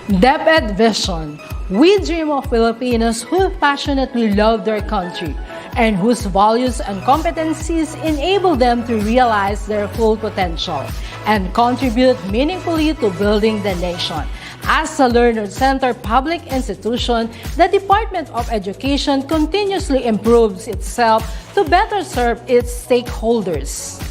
DepEd Vision. We dream of Filipinos who passionately love their country and whose values and competencies enable them to realize their full potential and contribute meaningfully to building the nation. As a learner-centered public institution, the Department of Education continuously improves itself to better serve its stakeholders.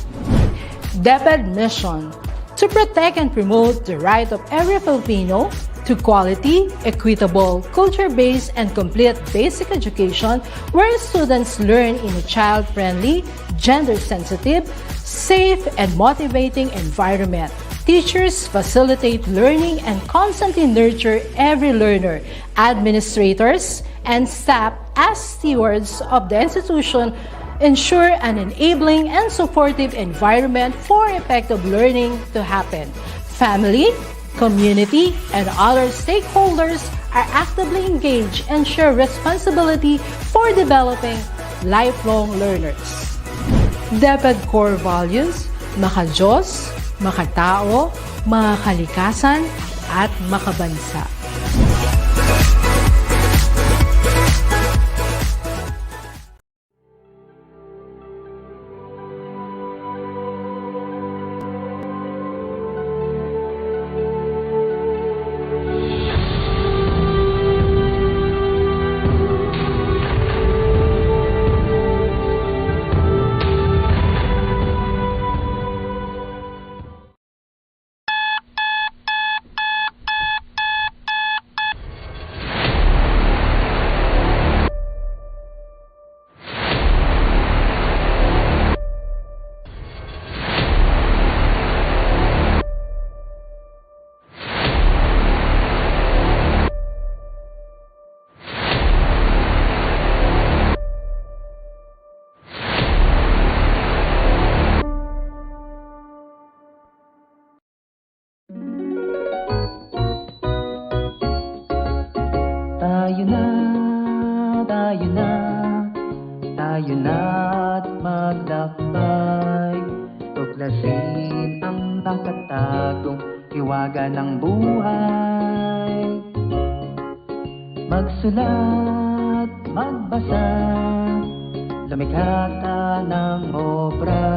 DepEd mission: to protect and promote the right of every Filipino to quality, equitable, culture-based, and complete basic education where students learn in a child-friendly, gender-sensitive, safe, and motivating environment. Teachers facilitate learning and constantly nurture every learner. Administrators and staff, as stewards of the institution, ensure an enabling and supportive environment for effective learning to happen. Family, community, and other stakeholders are actively engaged and share responsibility for developing lifelong learners. DepEd core values: maka-Diyos, makatao, makakalikasan, at makabansa. Tayo na't maglakbay, tuklasin ang nakatagong hiwaga ng buhay. Magsulat, magbasa, lumikha ng obra.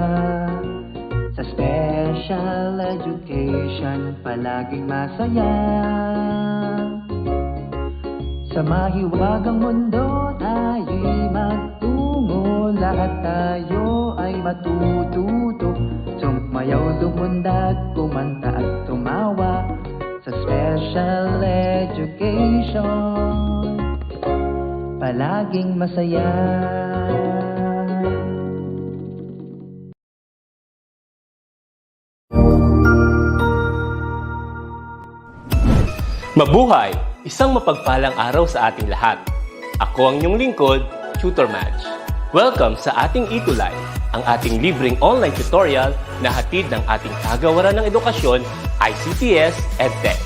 Sa special education, palaging masaya. Sa mahiwagang mundo tayo'y magtungo, lahat tayo ay matututo. Sumayaw, lumundag, kumanta at tumawa sa special education, palaging masaya. Mabuhay! Isang mapagpalang araw sa ating lahat. Ako ang inyong lingkod, Tutor Madge. Welcome sa ating ETUlay, ang ating libreng online tutorial na hatid ng ating kagawaran ng edukasyon, ICTS EdTech.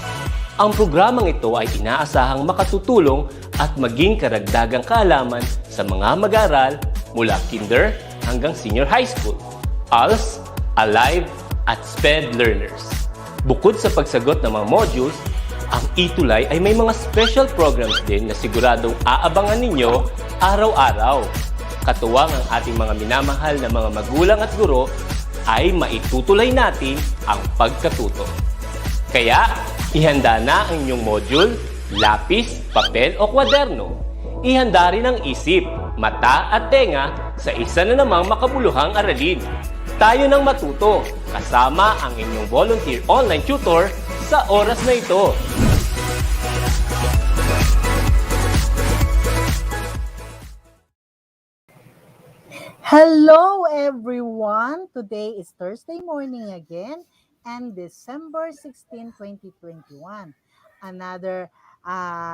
Ang programang ito ay inaasahang makatutulong at maging karagdagang kaalaman sa mga mag-aaral mula kinder hanggang senior high school, ALS, Alive, at SPED learners. Bukod sa pagsagot ng mga modules, ang ETUlay ay may mga special programs din na siguradong aabangan ninyo araw-araw. Katuwang ang ating mga minamahal na mga magulang at guro ay maitutulay natin ang pagkatuto. Kaya, ihanda na ang inyong module, lapis, papel o kwaderno. Ihanda rin ang isip, mata at tenga sa isa na namang makabuluhang aralin. Tayo nang matuto kasama ang inyong volunteer online tutor sa oras na ito. Hello everyone! Today is Thursday morning again and December 16, 2021. Another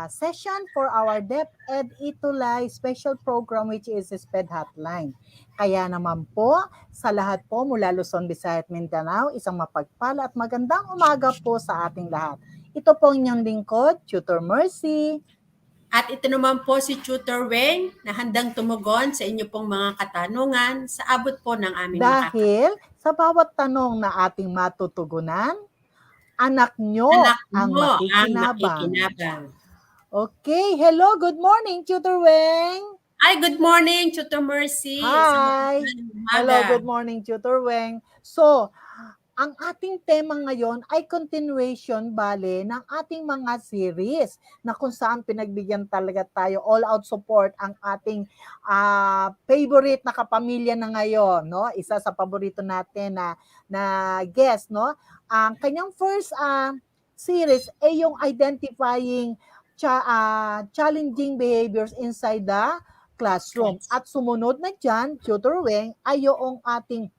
session for our DepEd ETUlay special program which is SPED Hotline. Kaya naman po, sa lahat po mula Luzon, Visayas at Mindanao, isang mapagpala at magandang umaga po sa ating lahat. Ito po ang inyong lingkod, Tutor Mercy. At ito naman po si Tutor Weng na handang tumugon sa inyo pong mga katanungan sa abot po ng aming Dahil sa bawat tanong na ating matutugunan, anak nyo Anak ang mo ang makikinabang. makikinabang. Okay, hello, good morning, Tutor Weng. Ay, good morning, Tutor Mercy. Sa Hi. magandang Hello, umaga. good morning, Tutor Weng. So, ang ating tema ngayon ay continuation bale ng ating mga series na kung saan pinagbigyan talaga tayo all-out support ang ating favorite na kapamilya na ngayon, no? Isa sa paborito natin na guest, no? Ang kanyang first series ay yung identifying challenging behaviors inside the classroom. At sumunod na dyan, Tutor Weng, ay yung ating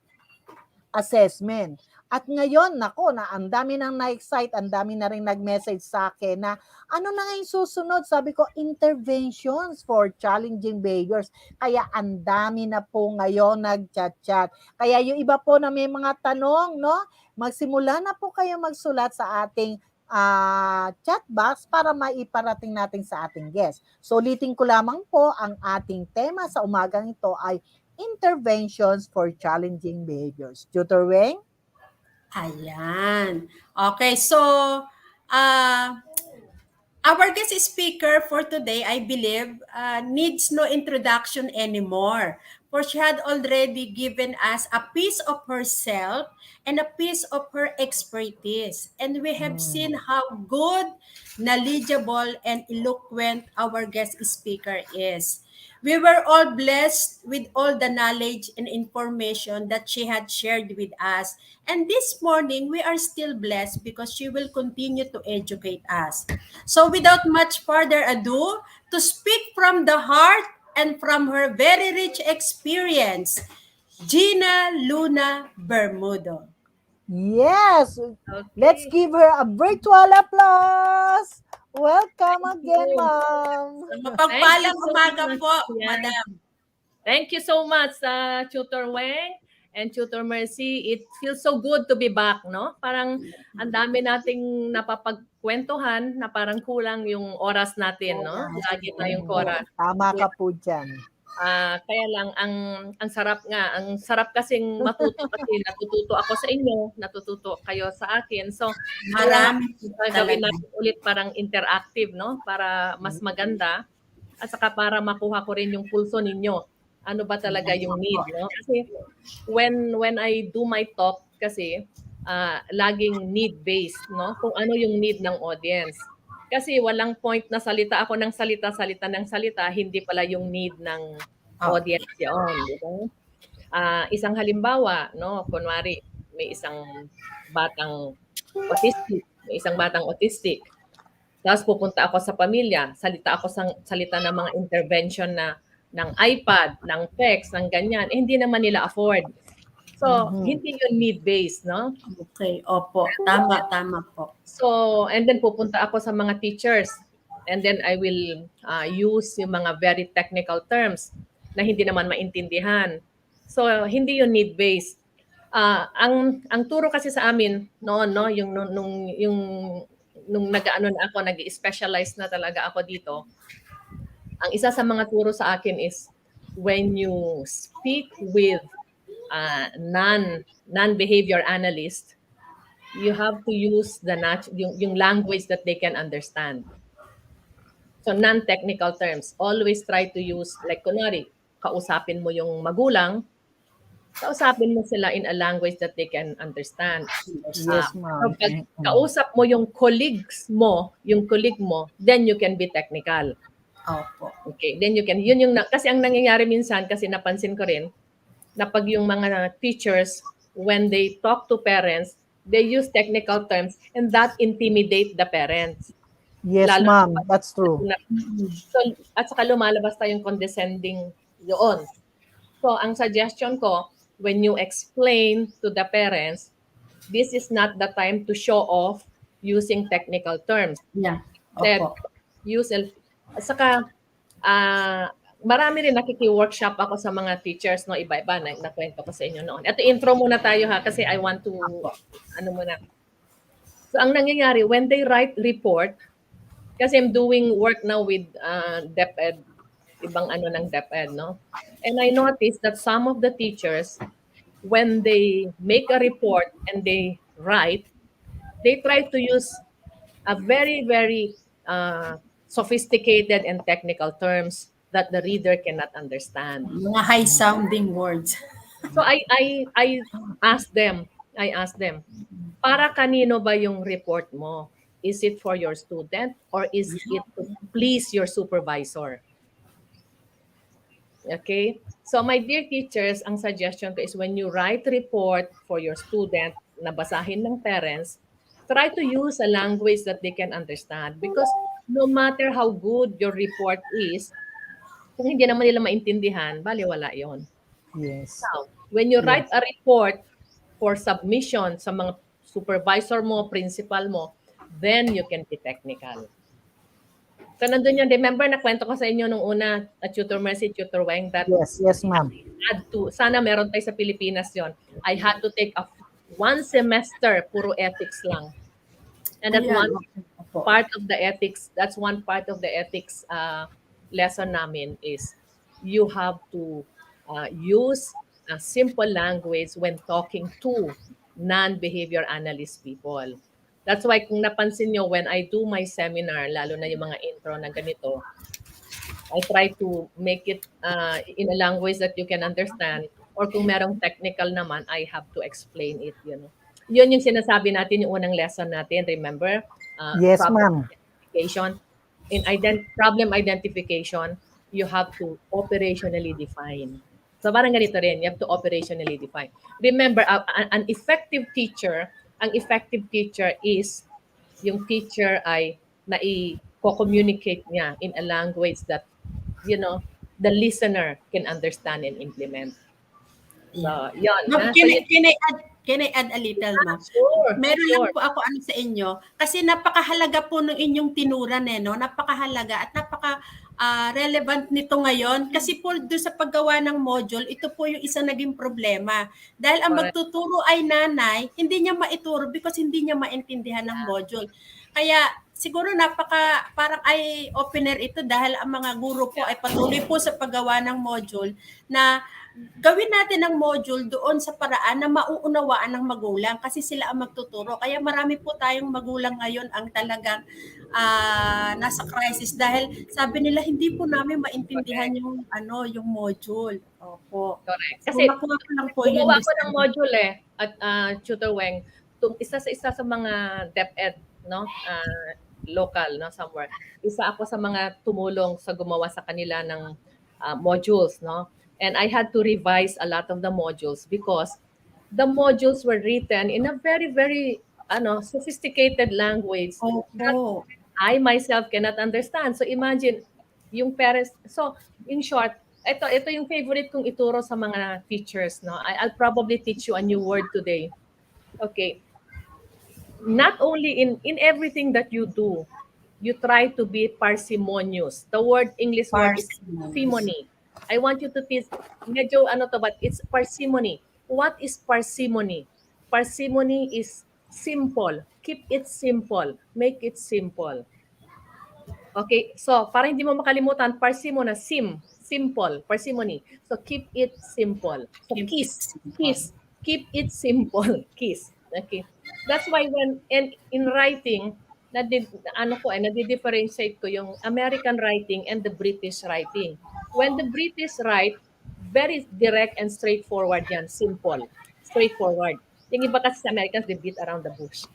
assessment. At ngayon, nako, na ang dami nang na-excite, ang dami na rin nag-message sa akin na ano na nga yung susunod? Sabi ko, interventions for challenging behaviors. Kaya ang dami na po ngayon nag-chat-chat. Kaya yung iba po na may mga tanong, no? Magsimula na po kayo magsulat sa ating chat box para maiparating natin sa ating guest. So, ulitin ko lamang po, ang ating tema sa umagang ito ay interventions for challenging behaviors. Tutor Weng? Ayan. Okay, so our guest speaker for today, I believe, needs no introduction anymore. For she had already given us a piece of herself and a piece of her expertise. And we have seen how good, knowledgeable, and eloquent our guest speaker is. We were all blessed with all the knowledge and information that she had shared with us. And this morning, we are still blessed because she will continue to educate us. So without much further ado, to speak from the heart and from her very rich experience, Gina Luna Bermudo. Yes! Let's give her a virtual applause! Welcome again, ma'am! Mapagpalang so umaga much. po, Yeah. madam. Thank you so much, Tutor Weng and Tutor Mercy. It feels so good to be back, no? Parang ang dami nating napapagkwentuhan na parang kulang yung oras natin, no? Lagi tayong oras. Tama ka po dyan. Kaya lang ang sarap nga, ang sarap kasing matuto kasi natututo ako sa inyo, natututo kayo sa akin. So, Marami gawin talaga. natin ulit parang interactive, no? Para mas maganda at saka para makuha ko rin yung pulso ninyo. Ano ba talaga yung need, no? Kasi when I do my talk kasi laging need-based, no? Kung ano yung need ng audience. Kasi walang point na salita ako ng salita ng salita, hindi pala yung need ng audience yun. Di ba? Isang halimbawa, no? Kunwari, may isang batang autistic. Tapos pupunta ako sa pamilya, salita ng mga intervention na ng iPad, ng PEX, ng ganyan. Hindi naman nila afford. So, hindi yun need-based, no? Okay, opo. Tama po. So, and then pupunta ako sa mga teachers. And then I will use yung mga very technical terms na hindi naman maintindihan. So, hindi yun need-based. Ang turo kasi sa amin noon, no, nung nag-ano na ako, nag-specialize na talaga ako dito. Ang isa sa mga turo sa akin is when you speak with non-behavior analyst, you have to use yung language that they can understand. So non-technical terms, always try to use, like kunwari, kausapin mo yung magulang, kausapin mo sila in a language that they can understand. Yes, ma'am. Pag kausap mo yung colleague mo, then you can be technical. Opo. Okay, then you can, kasi ang nangyayari minsan, kasi napansin ko rin, na pag yung mga teachers, when they talk to parents, they use technical terms and that intimidate the parents. Yes, ma'am. That's true. So, at saka lumalabas tayong condescending yun. So, ang suggestion ko, when you explain to the parents, this is not the time to show off using technical terms. Yeah. Instead, Opo. at saka, marami rin nakiki-workshop ako sa mga teachers, no, iba-iba na nakwento ko sa inyo noon. Ito, intro muna tayo ha, kasi I want to, So, ang nangyayari, when they write report, kasi I'm doing work now with DepEd, ibang ng DepEd, no? And I noticed that some of the teachers, when they make a report and they write, they try to use a very, very sophisticated and technical terms that the reader cannot understand. Mga high-sounding words. So I asked them, para kanino ba yung report mo? Is it for your student or is it to please your supervisor? Okay? So my dear teachers, ang suggestion ko is when you write report for your student na basahin ng parents, try to use a language that they can understand because no matter how good your report is, kung hindi naman nila maintindihan, baliwala yon. Yes. Now, when you write a report for submission sa mga supervisor mo, principal mo, then you can be technical. So, nandun yun. Remember, nakwento ko sa inyo nung una, Tutor Mercy, Tutor Weng, that Yes, ma'am. sana meron tayo sa Pilipinas yon. I had to take one semester, puro ethics lang. And that Ayan. part of the ethics, that's one part of the ethics lesson namin is you have to use a simple language when talking to non-behavior analyst people. That's why kung napansin nyo, when I do my seminar, lalo na yung mga intro na ganito, I try to make it in a language that you can understand. Or kung merong technical naman, I have to explain it. Yun yung sinasabi natin yung unang lesson natin. Remember? Yes, Problem ma'am. identification. In problem identification, you have to operationally define. So parang ganito rin, you have to operationally define. Remember, an effective teacher, ang effective teacher is yung teacher ay nai-communicate niya in a language that, the listener can understand and implement. So, yun. Ma'am, can I add a little, ma'am? Sure. Meron lang po ako sa inyo kasi napakahalaga po ng inyong tinuran no? Napakahalaga at relevant nito ngayon kasi po doon sa paggawa ng module, ito po yung isang naging problema. Dahil ang Correct. magtuturo ay nanay, hindi niya maituro because hindi niya maintindihan ng module. Kaya siguro parang eye-opener ito dahil ang mga guro po ay patuloy po sa paggawa ng module na gawin natin ang module doon sa paraan na mauunawaan ng magulang kasi sila ang magtuturo. Kaya marami po tayong magulang ngayon ang talagang nasa crisis dahil sabi nila hindi po namin maintindihan yung module. Opo. Correct. So, Kasi makuha ko lang po yun. gumawa ko ng module at Tutor Weng, isa sa mga DepEd, no? Local, no, somewhere. Isa ako sa mga tumulong sa gumawa sa kanila ng modules, no? And I had to revise a lot of the modules because the modules were written in a very, very sophisticated language that I myself cannot understand. So imagine, yung parents, so in short, ito yung favorite kong ituro sa mga teachers, no? I'll probably teach you a new word today. Okay. Not only in everything that you do, you try to be parsimonious. The English word is parsimony. I want you to teach, medyo but it's parsimony. What is parsimony? Parsimony is simple. Keep it simple. Make it simple. Okay, so para hindi mo makalimutan, parsimony, simple, parsimony. So keep it simple. So kiss, keep it simple, kiss. Okay. That's why when in writing, nadi-differentiate ko yung American writing and the British writing. When the British write, very direct and straightforward yan, simple, straightforward. Yung iba kasi sa Americans, they beat around the bush.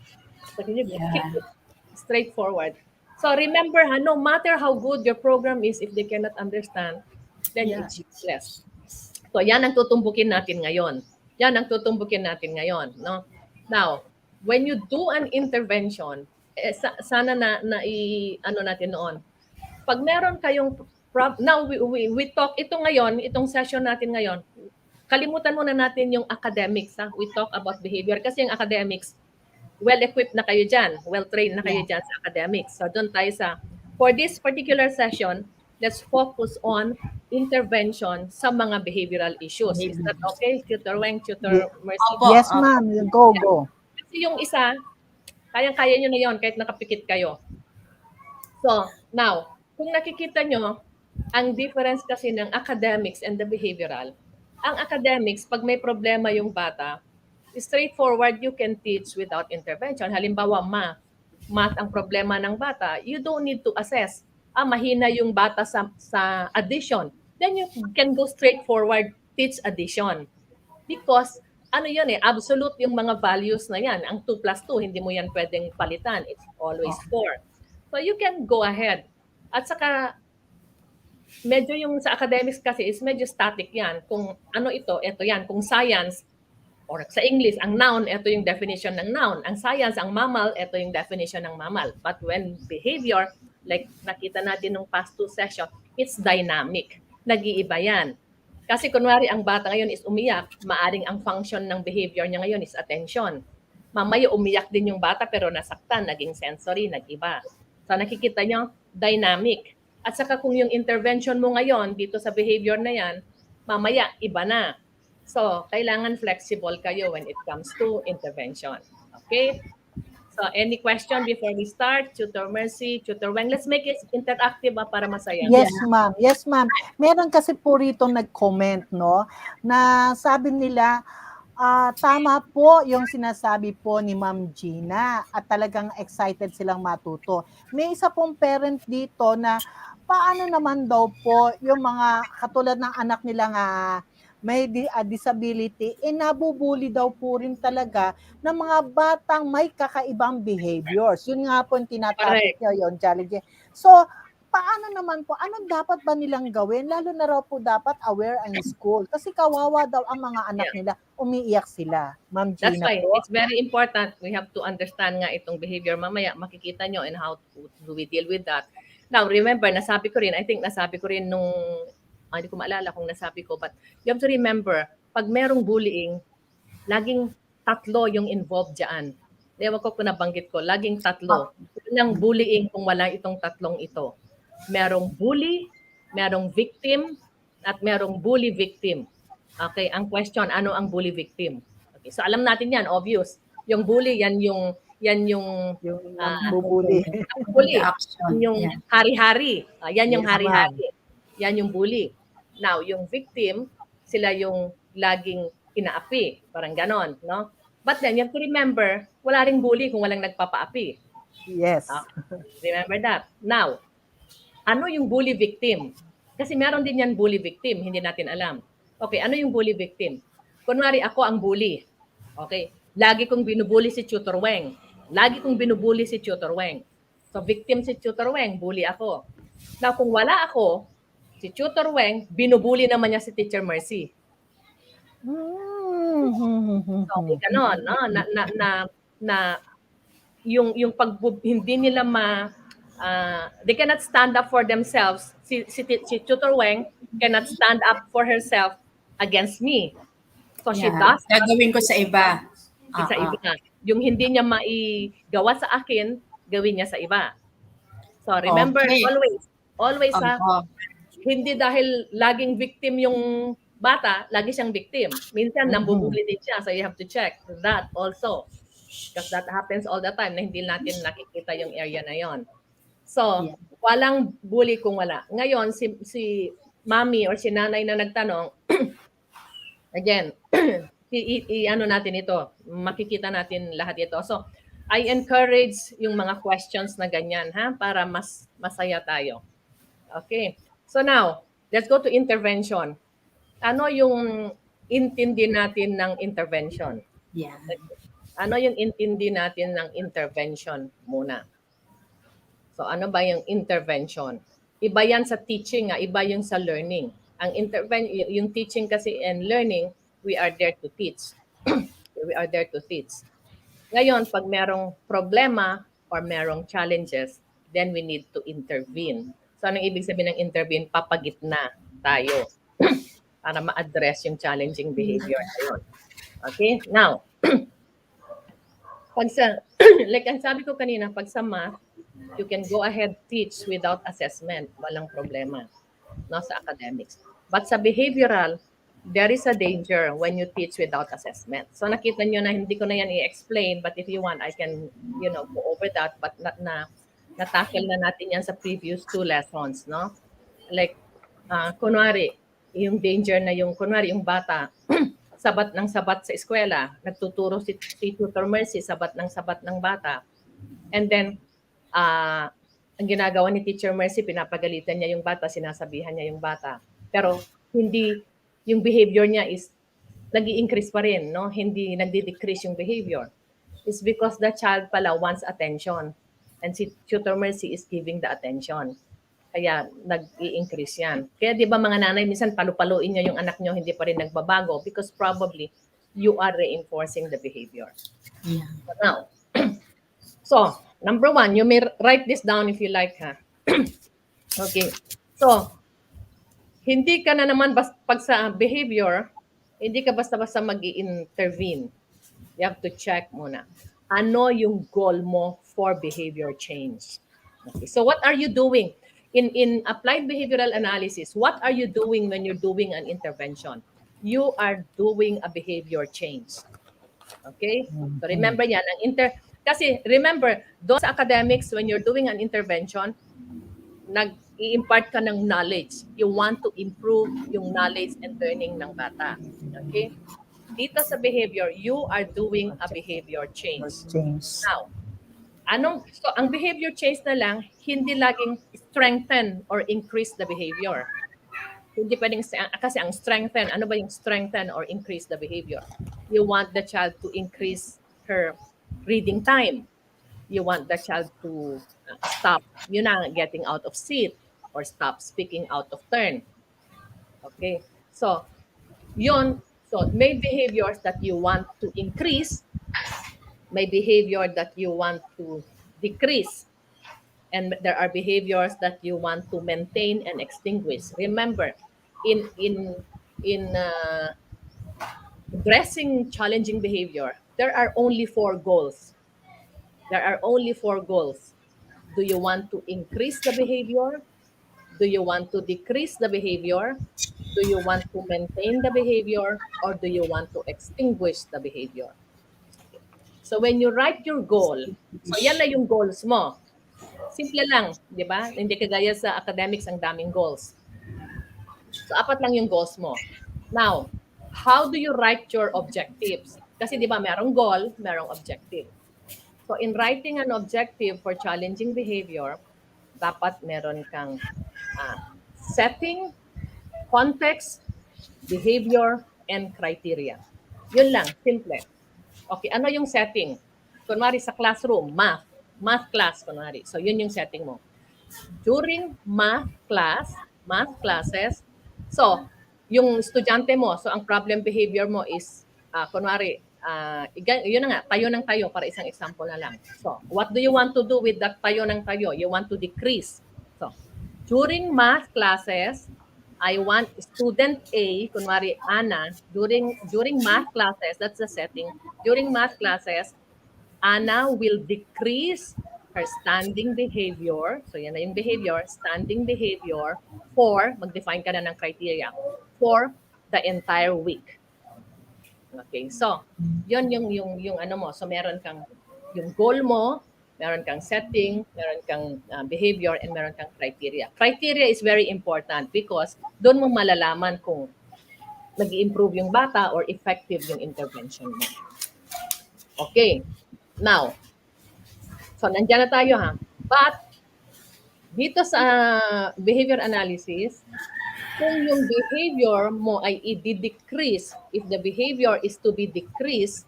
So can you keep it straightforward? So remember, no matter how good your program is, if they cannot understand, then it's useless. So yan ang tutumbukin natin ngayon. No? Now, when you do an intervention, sana natin noon. Pag meron kayong now we talk itong session natin ngayon. Kalimutan muna natin yung academics, ha? We talk about behavior kasi yung academics well-equipped na kayo dyan, well-trained na kayo dyan sa academics. So doon tayo for this particular session, let's focus on intervention sa mga behavioral issues. Is that okay, Tutor Weng, Tutor Mercy? Yes, ma'am. Go. Kasi yung isa, kayang-kaya nyo na yon kahit nakapikit kayo. So, now, kung nakikita nyo, ang difference kasi ng academics and the behavioral, ang academics, pag may problema yung bata, straightforward, you can teach without intervention. Halimbawa, math ang problema ng bata, you don't need to assess. Mahina yung bata sa addition. Then you can go straightforward, teach addition. Because, ano yun absolute yung mga values na yan. Ang 2 plus 2, hindi mo yan pwedeng palitan. It's always 4. So you can go ahead. At saka, medyo yung sa academics kasi is medyo static yan. Kung ano ito yan. Kung science, or sa English, ang noun, ito yung definition ng noun. Ang science, ang mammal, ito yung definition ng mammal. But when behavior, like nakita natin nung past 2 session, it's dynamic. Nag-iiba yan. Kasi kunwari, ang bata ngayon is umiyak, maaring ang function ng behavior niya ngayon is attention. Mamaya umiyak din yung bata pero nasaktan, naging sensory, nag-iba. So nakikita nyo, dynamic. At saka kung yung intervention mo ngayon dito sa behavior na yan, mamaya iba na. So, kailangan flexible kayo when it comes to intervention. Okay? So, any question before we start? Tutor Mercy, Tutor Weng. Let's make it interactive para masaya. Yes, ma'am. Yes, ma'am. Meron kasi po rito nag-comment, no, na sabi nila, tama po yung sinasabi po ni Ma'am Gina at talagang excited silang matuto. May isa pong parent dito na paano naman daw po yung mga katulad ng anak nila nga may disability, nabubuli daw po rin talaga ng mga batang may kakaibang behaviors. Yun nga po yung tinatapit niya yun, challenge. So, paano naman po, anong dapat ba nilang gawin? Lalo na raw po dapat aware ang school. Kasi kawawa daw ang mga anak nila, umiiyak sila. Ma'am Gina. That's why po. it's very important. We have to understand nga itong behavior. Mamaya makikita nyo and how do we deal with that. Now, remember, nasabi ko rin nung hindi ko maalala kung nasabi ko, but you have to remember, pag merong bullying, laging 3 yung involved dyan. Ewan ko kung nabanggit ko, laging 3. Walang bullying kung wala itong 3 ito. Merong bully, merong victim, at merong bully victim. Okay, ang question, ano ang bully victim? Okay, so alam natin yan, obvious. Yung bully, yan yung bubuli. Bully, yung hari-hari. Yan yung Yes, hari-hari. Yan yung bully. Now, yung victim, sila yung laging inaapi. Parang ganon, no? But then, you have to remember, wala ring bully kung walang nagpapaapi. Yes. Remember that. Now, ano yung bully victim? Kasi meron din yan bully victim, hindi natin alam. Okay, ano yung bully victim? Kunwari, ako ang bully. Okay, lagi kong binubully si Tutor Weng. So, victim si Tutor Weng, bully ako. Now, kung wala ako, si Tutor Weng, binubuli naman niya si Teacher Mercy. So, ganon, no? Yung pag hindi nila they cannot stand up for themselves. Si Tutor Weng cannot stand up for herself against me. So she does. Gagawin ko sa iba. Sa iba. Yung hindi niya maigawa sa akin, gawin niya sa iba. So remember, always hindi dahil laging victim yung bata, lagi siyang victim. Minsan, nambubuli din siya. So, you have to check that also. Because that happens all the time na hindi natin nakikita yung area na yon. So, walang bully kung wala. Ngayon, si mami or si nanay na nagtanong, again, ano natin ito, makikita natin lahat ito. So, I encourage yung mga questions na ganyan, para mas masaya tayo. Okay. So now, let's go to intervention. Ano yung intindi natin ng intervention? Yeah. Ano yung intindi natin ng intervention muna? So ano ba yung intervention? Iba yan sa teaching, iba yung sa learning. Yung teaching kasi and learning, we are there to teach. We are there to teach. Ngayon, pag merong problema or merong challenges, then we need to intervene. So, anong ibig sabihin ng intervene? Papagitna tayo para ma-address yung challenging behavior na yun. Okay? Now, like ang sabi ko kanina, pag sa math, you can go ahead teach without assessment. Walang problema, no, sa academics. But sa behavioral, there is a danger when you teach without assessment. So, nakita nyo na hindi ko na yan i-explain, but if you want, I can, go over that, but natackle na natin yan sa previous 2 lessons, no? Like, kunwari, yung danger na kunwari, yung bata, sabat ng sabat sa eskwela. Nagtuturo si Tutor Mercy, sabat ng bata. And then, ang ginagawa ni Teacher Mercy, pinapagalitan niya yung bata, sinasabihan niya yung bata. Pero hindi, yung behavior niya is nag-i-increase pa rin, no? Hindi nagdi-decrease yung behavior. It's because the child pala wants attention. And si Tutor Mercy is giving the attention. Kaya nag-i-increase yan. Kaya di ba mga nanay, minsan palu-paluin nyo yung anak nyo, hindi pa rin nagbabago because probably you are reinforcing the behavior. Yeah. Now, so, number 1, you may write this down if you like, ha? Okay. So, hindi ka na naman pag sa behavior, hindi ka basta-basta mag-i-intervene. You have to check muna. Ano yung goal mo for behavior change? Okay. So, what are you doing? In applied behavioral analysis, what are you doing when you're doing an intervention? You are doing a behavior change. Okay? So remember yan. Kasi remember, doon sa academics, when you're doing an intervention, nag-i-impart ka ng knowledge. You want to improve yung knowledge and learning ng bata. Okay? Dito sa behavior, you are doing a behavior change. Now, so ang behavior change na lang, hindi laging strengthen or increase the behavior. Hindi pwedeng, kasi ang strengthen, ano ba yung strengthen or increase the behavior? You want the child to increase her reading time. You want the child to stop, getting out of seat or stop speaking out of turn. Okay? So, may behaviors that you want to increase, may behavior that you want to decrease, and there are behaviors that you want to maintain and extinguish. Remember, in addressing challenging behavior, there are only 4 goals. There are only 4 goals. Do you want to increase the behavior? Do you want to decrease the behavior? Do you want to maintain the behavior? Or do you want to extinguish the behavior? So when you write your goal, so yan na yung goals mo. Simple lang, di ba? Hindi kagaya sa academics, ang daming goals. So 4 lang yung goals mo. Now, how do you write your objectives? Kasi di ba merong goal, merong objective. So in writing an objective for challenging behavior, dapat meron kang setting, context, behavior, and criteria. Yun lang, simple. Okay, ano yung setting? Kunwari sa classroom, math class, kunwari. So, yun yung setting mo. During math classes, so, yung estudyante mo, so ang problem behavior mo is, kunwari, yun na nga, tayo ng tayo, para isang example na lang. So, what do you want to do with that tayo ng tayo? You want to decrease. So, during math classes, I want student A, kunwari Anna, during math classes, that's the setting. During math classes, Anna will decrease her standing behavior. So yan na yung behavior, standing behavior for, mag-define ka na ng criteria, for the entire week. Okay, so yun yung ano mo. So meron kang yung goal mo, meron kang setting, meron kang behavior, and meron kang criteria. Criteria is very important because doon mo malalaman kung nag-i-improve yung bata or effective yung intervention mo. Okay. Now, so nandiyan na tayo ha. But, dito sa behavior analysis, kung yung behavior mo ay i-decrease, if the behavior is to be decreased,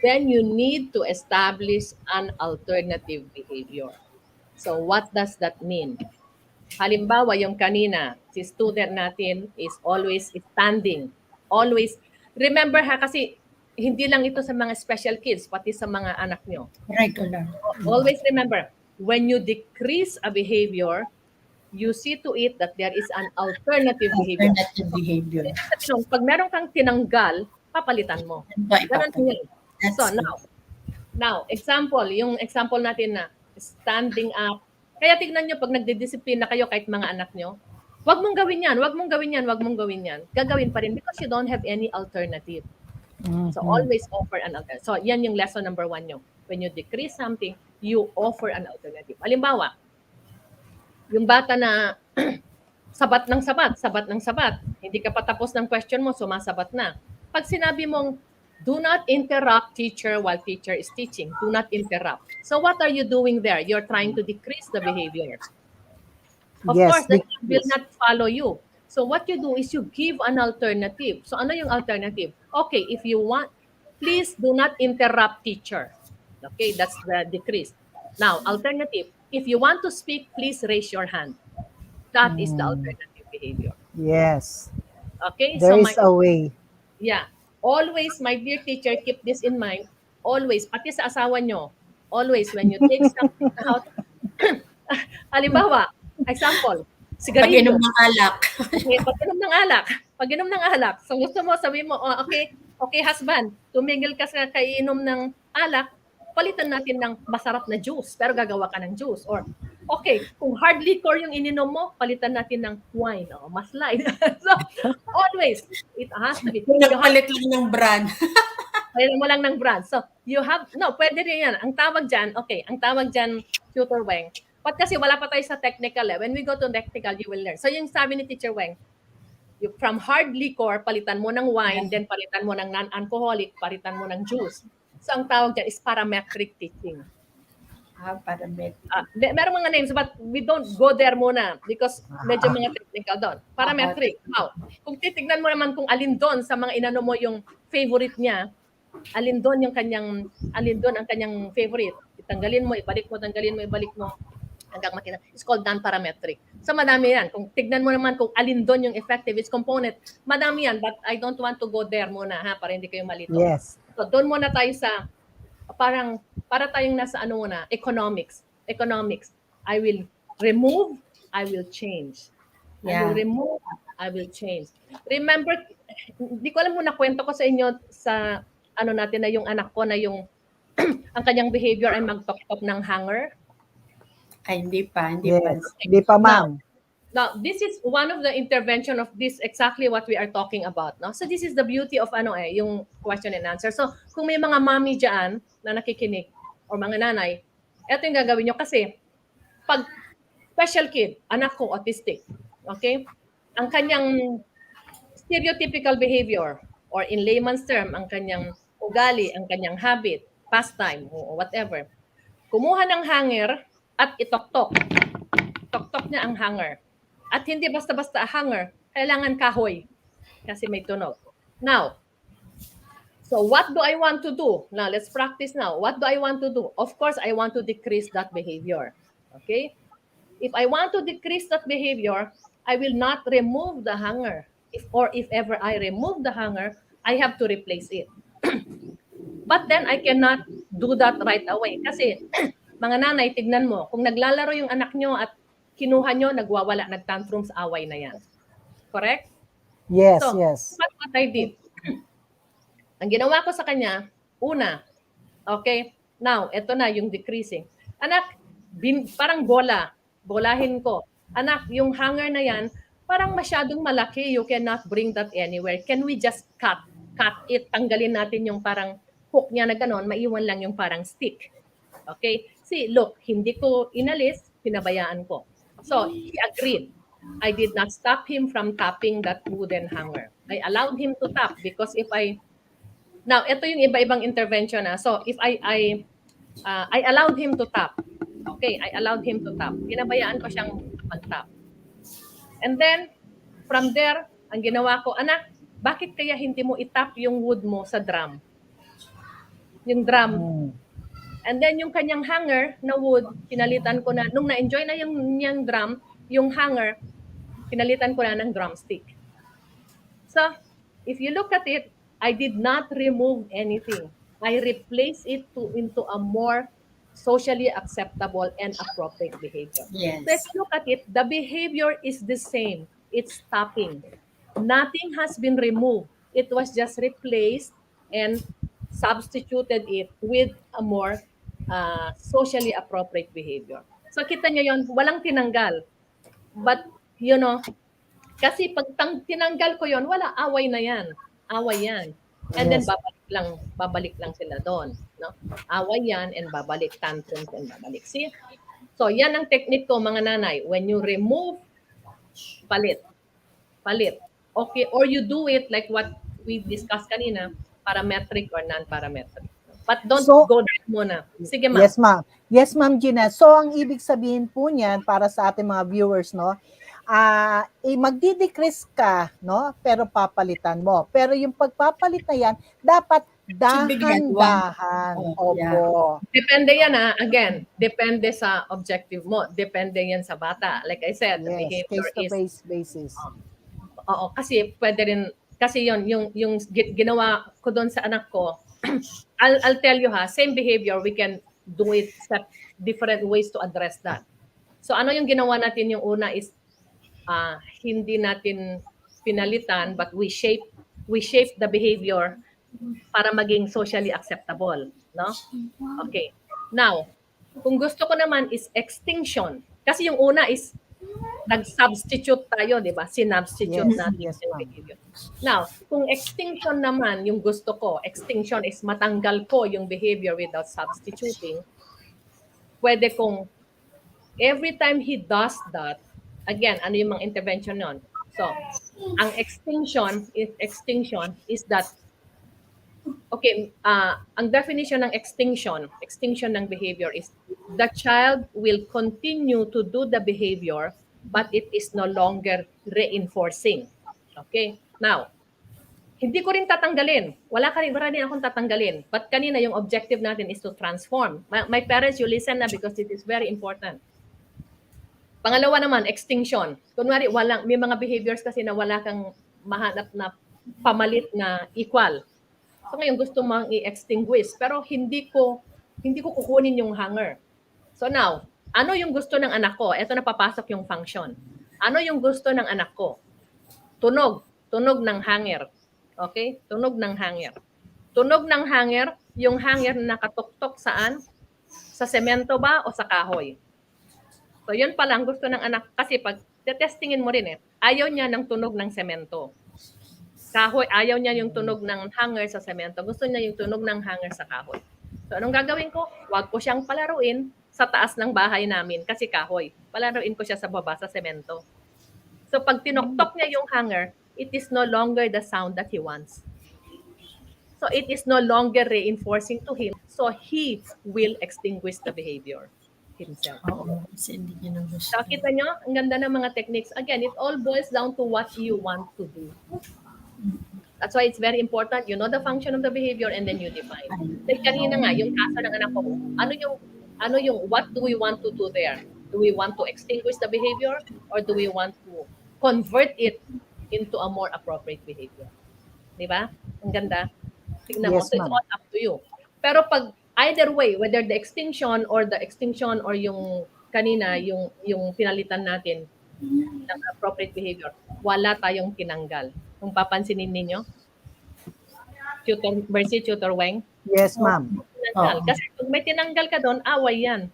then you need to establish an alternative behavior. So what does that mean? Halimbawa, yung kanina, si student natin is always standing. Always. Remember ha, kasi hindi lang ito sa mga special kids, pati sa mga anak nyo. Regular. Always remember, when you decrease a behavior, you see to it that there is an alternative behavior. Alternative behavior. Pag meron kang tinanggal, papalitan mo. Ganun yun. So now, yung example natin na standing up. Kaya tignan nyo, pag nagdidisiplina kayo kahit mga anak nyo, wag mong gawin yan, wag mong gawin yan, wag mong gawin yan. Gagawin pa rin because you don't have any alternative. So always offer an alternative. So yan yung lesson number 1 nyo. When you decrease something, you offer an alternative. Halimbawa, yung bata na sabat ng sabat. Hindi ka pa tapos ng question mo, sumasabat na. pag sinabi mong, do not interrupt teacher while teacher is teaching. Do not interrupt. So what are you doing there? You're trying to decrease the behavior. Of Yes, course, the child will yes. not follow you. So what you do is you give an alternative. So ano yung alternative? Okay, if you want, please do not interrupt teacher. Okay, that's the decrease. Now, alternative, if you want to speak, please raise your hand. That is the Mm, alternative behavior. yes, Okay, there so is a way. yeah, always, my dear teacher, keep this in mind. Always, pati sa asawa nyo, always, when you take something out, halimbawa, example, Pag-inom sigarilyo. ng alak. Okay, pag-inom ng alak. Pag-inom ng alak. So gusto mo, sabi mo, oh, okay, okay husband, tumigil ka sa kainom ng alak, palitan natin ng masarap na juice, pero gagawa ka ng juice. Or, okay, kung hard liquor yung ininom mo, palitan natin ng wine. O, mas light. So, always, it has to be. Kung You have, nagpalit lang ng brand. kailan mo lang ng brand. So, you have, no, pwede rin yan. Ang tawag dyan, okay, ang tawag dyan, Tutor Weng, but kasi wala pa tayo sa technical eh. When we go to technical, you will learn. So, yung sabi ni Teacher Weng, from hard liquor, palitan mo ng wine, then palitan mo ng non-alcoholic, palitan mo ng juice. So, ang tawag dyan is parametric teaching. Parametric. Merong mga names, but we don't go there muna because medyo mga technical doon. Parametric. How? Kung titignan mo naman kung alin doon sa mga inano mo yung favorite niya, alin doon ang kanyang favorite. Tanggalin mo, ibalik mo, tanggalin mo, ibalik mo. Hanggang makita. It's called non-parametric. So madami yan. Kung tignan mo naman kung alin doon yung effective, its component, madami yan. But I don't want to go there muna ha, para hindi kayo malito. Yes. So doon muna tayo sa, para tayong nasa ano muna, economics. Economics. I will remove, I will change. I will remove, I will change. Remember, hindi ko alam kung nakwento ko sa inyo sa ano natin na yung anak ko na yung ang kanyang behavior ay magtok-tok ng hanger. Ay, hindi pa. Yes. Di pa, ma'am. Now, this is one of the intervention of this exactly what we are talking about. No? So this is the beauty of yung question and answer. So kung may mga mommy dyan na nakikinig or mga nanay, ito yung gagawin nyo kasi pag special kid, anak ko autistic, okay? Ang kanyang stereotypical behavior or in layman's term, ang kanyang ugali, ang kanyang habit, pastime, o whatever. Kumuha ng hanger at itok-tok. Tok-tok niya ang hanger. At hindi basta-basta hanger, kailangan kahoy kasi may tunog. Now, so what do I want to do? Now, let's practice now. What do I want to do? Of course, I want to decrease that behavior. Okay? If I want to decrease that behavior, I will not remove the hanger. If ever I remove the hanger, I have to replace it. But then I cannot do that right away. Kasi mga nanay, tignan mo, kung naglalaro yung anak nyo at kinuha nyo, nagwawala, nagtantrums, away na yan. Correct? Yes, So, yes. what I did? Ang ginawa ko sa kanya, una, okay, now, eto na yung decreasing. Anak, parang bolahin ko. Anak, yung hanger na yan, parang masyadong malaki, you cannot bring that anywhere. Can we just cut it, tanggalin natin yung parang hook niya na ganon, maiwan lang yung parang stick. Okay? See, look, hindi ko inalis, pinabayaan ko. So, he agreed. I did not stop him from tapping that wooden hanger. I allowed him to tap because now, ito yung iba-ibang intervention na. So, if I allowed him to tap. Okay, I allowed him to tap. Pinabayaan ko siyang mag-tap. And then, from there, ang ginawa ko, anak, bakit kaya hindi mo itap yung wood mo sa drum? Yung drum. And then yung kanyang hanger na wood, pinalitan ko na, nung na-enjoy na yung drum, yung hanger, pinalitan ko na ng drumstick. So, if you look at it, I did not remove anything. I replaced it into a more socially acceptable and appropriate behavior. Yes. So if you look at it, the behavior is the same. It's stopping. Nothing has been removed. It was just replaced and substituted it with a more socially appropriate behavior. So kita nyo yun, walang tinanggal. But, kasi pag tinanggal ko yon, wala, away na yan. Away yan. And then babalik lang sila doon. No? Away yan and babalik, tantrums and babalik. See? So yan ang technique ko mga nanay. When you remove, palit. Okay, or you do it like what we discussed kanina, parametric or non-parametric. But don't So- go there muna. Sige, ma'am. Yes, ma'am. Yes, ma'am Gina. So, ang ibig sabihin po niyan para sa ating mga viewers, no, magdi-decrease ka, no, pero papalitan mo. Pero yung pagpapalit na yan, dapat Should be gradual. dahan-dahan. Oh, Opo. Depende yan again, depende sa objective mo. Depende yan sa bata. Like I said, the Yes, behavior is case-to-case basis. oo, kasi pwede rin, kasi yung ginawa ko doon sa anak ko, I'll tell you same behavior, we can do it sa different ways to address that. So ano yung ginawa natin yung una is, hindi natin pinalitan, but we shape the behavior para maging socially acceptable, no? Okay. Now, kung gusto ko naman is extinction. Kasi yung una is nag-substitute tayo, di ba? Sinubstitute Yes, natin yes, yung ma'am. behavior. Now, kung extinction naman yung gusto ko, extinction is matanggal ko yung behavior without substituting, pwede kong every time he does that, again, ano yung mga intervention nun? So, ang extinction is that, okay, ang definition ng extinction ng behavior is the child will continue to do the behavior but it is no longer reinforcing. Okay? Now, hindi ko rin tatanggalin. Wala rin akong tatanggalin. But kanina yung objective natin is to transform. My parents, you listen na because it is very important. Pangalawa naman, extinction. Kunwari, may mga behaviors kasi na wala kang mahanap na pamalit na equal. So ngayon gusto mong i-extinguish pero hindi ko kukunin yung hanger. So now, ano yung gusto ng anak ko? Ito na papasok yung function. Ano yung gusto ng anak ko? Tunog ng hanger. Okay? Tunog ng hanger. Tunog ng hanger, yung hanger na nakatuktok saan? Sa semento ba o sa kahoy? So yun pa lang gusto ng anak kasi pag testingin mo rin ayaw niya ng tunog ng semento. Kahoy, ayaw niya yung tunog ng hanger sa semento. Gusto niya yung tunog ng hanger sa kahoy. So anong gagawin ko? Huwag ko siyang palaruin sa taas ng bahay namin kasi kahoy. Palaruin ko siya sa baba sa semento. So pag tinoktok niya yung hanger, it is no longer the sound that he wants. So it is no longer reinforcing to him. So he will extinguish the behavior himself. Oo, kasi hindi niya na gusto. So kita nyo, ang ganda ng mga techniques. Again, it all boils down to what you want to do. That's why it's very important. You know the function of the behavior and then you define. Like kanina nga, yung kaso ng anak ko, ano yung what do we want to do there? Do we want to extinguish the behavior or do we want to convert it into a more appropriate behavior? Di ba? Ang ganda. Tignan mo. Yes, So it's ma'am. all up to you. Pero pag either way, whether the extinction or yung kanina, yung pinalitan natin ng appropriate behavior, wala tayong tinanggal. Kung papansinin ninyo, Tutor Mercy, Tutor Weng, Yes, ma'am. tinanggal. Kasi pag may tinanggal ka doon, away yan.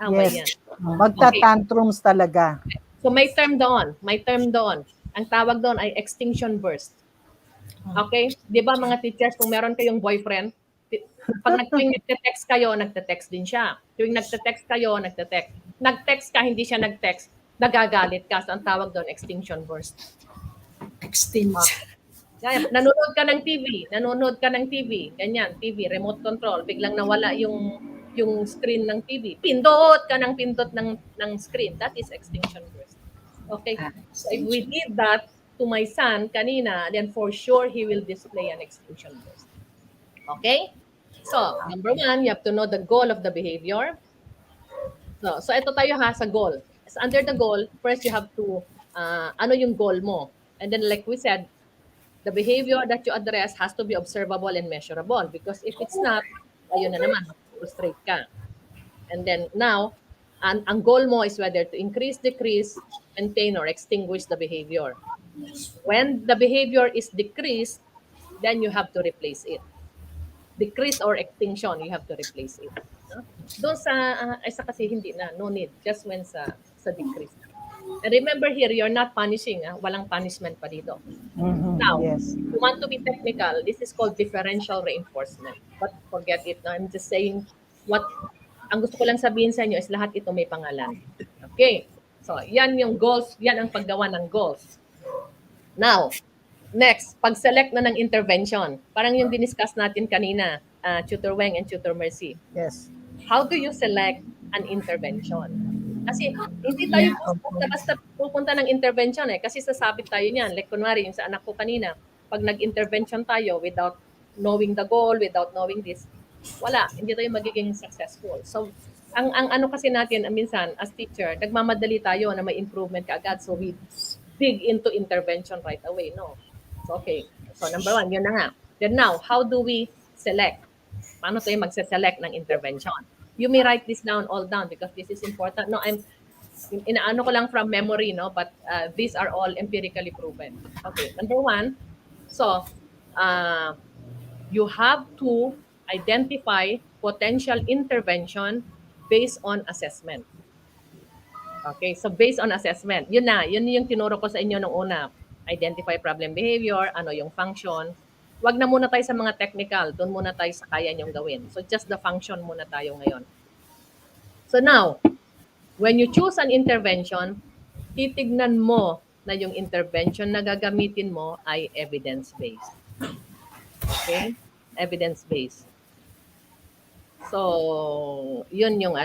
Away yan. Yes. Magta-tantrums talaga. So may term doon. Ang tawag doon ay extinction burst. Okay? Di ba mga teachers, kung meron kayong boyfriend, pag nagte-text kayo, nagte-text din siya. Tuwing nagte-text kayo, nagte-text. Nag-text ka, hindi siya nag-text, nagagalit ka. So ang tawag doon, extinction burst. Extinct. Nanonood ka ng TV, ganyan, TV, remote control, biglang nawala yung screen ng TV. Pindot ka ng screen. That is extinction burst. Okay? So if we did that to my son kanina, then for sure he will display an extinction burst. Okay? So, number one, you have to know the goal of the behavior. So ito tayo sa goal. So under the goal, first you have to, ano yung goal mo? And then like we said, the behavior that you address has to be observable and measurable because if it's not, ayun na naman, frustrate ka. And then now, ang goal mo is whether to increase, decrease, maintain, or extinguish the behavior. When the behavior is decreased, then you have to replace it. Decrease or extinction, you have to replace it. No? Doon isa kasi hindi na, no need, just when sa decrease. And remember here, you're not punishing. Walang punishment pa dito. Now, Yes. if you want to be technical, this is called differential reinforcement. But forget it. No? I'm just saying, ang gusto ko lang sabihin sa inyo is lahat ito may pangalan. Okay. So, yan yung goals. Yan ang paggawa ng goals. Now, Next, pag-select na ng intervention. Parang yung diniscuss natin kanina, Tutor Weng and Tutor Mercy. Yes. How do you select an intervention? Kasi hindi tayo Yeah. basta-basta pupunta ng intervention eh. Kasi sasabit tayo niyan. Like kunwari, yung sa anak ko kanina, pag nag-intervention tayo without knowing the goal, without knowing this, wala. Hindi tayo magiging successful. So, ang ano kasi natin, minsan, as teacher, nagmamadali tayo na may improvement kaagad. So, we dig into intervention right away. No. So, okay. So, number one, yun na nga. Then now, how do we select? Paano tayo magse-select ng intervention? You may write this down all down because this is important. No, inaano ko lang from memory, no? But these are all empirically proven. Okay, number one, so you have to identify potential intervention based on assessment. Okay, so based on assessment, yun yung tinuro ko sa inyo nung una. Identify problem behavior, ano yung function. Wag na muna tayo sa mga technical, doon muna tayo sa kaya niyong gawin. So just the function muna tayo ngayon. So now, when you choose an intervention, titignan mo na yung intervention na gagamitin mo ay evidence-based. Okay? Evidence-based. So, yun yung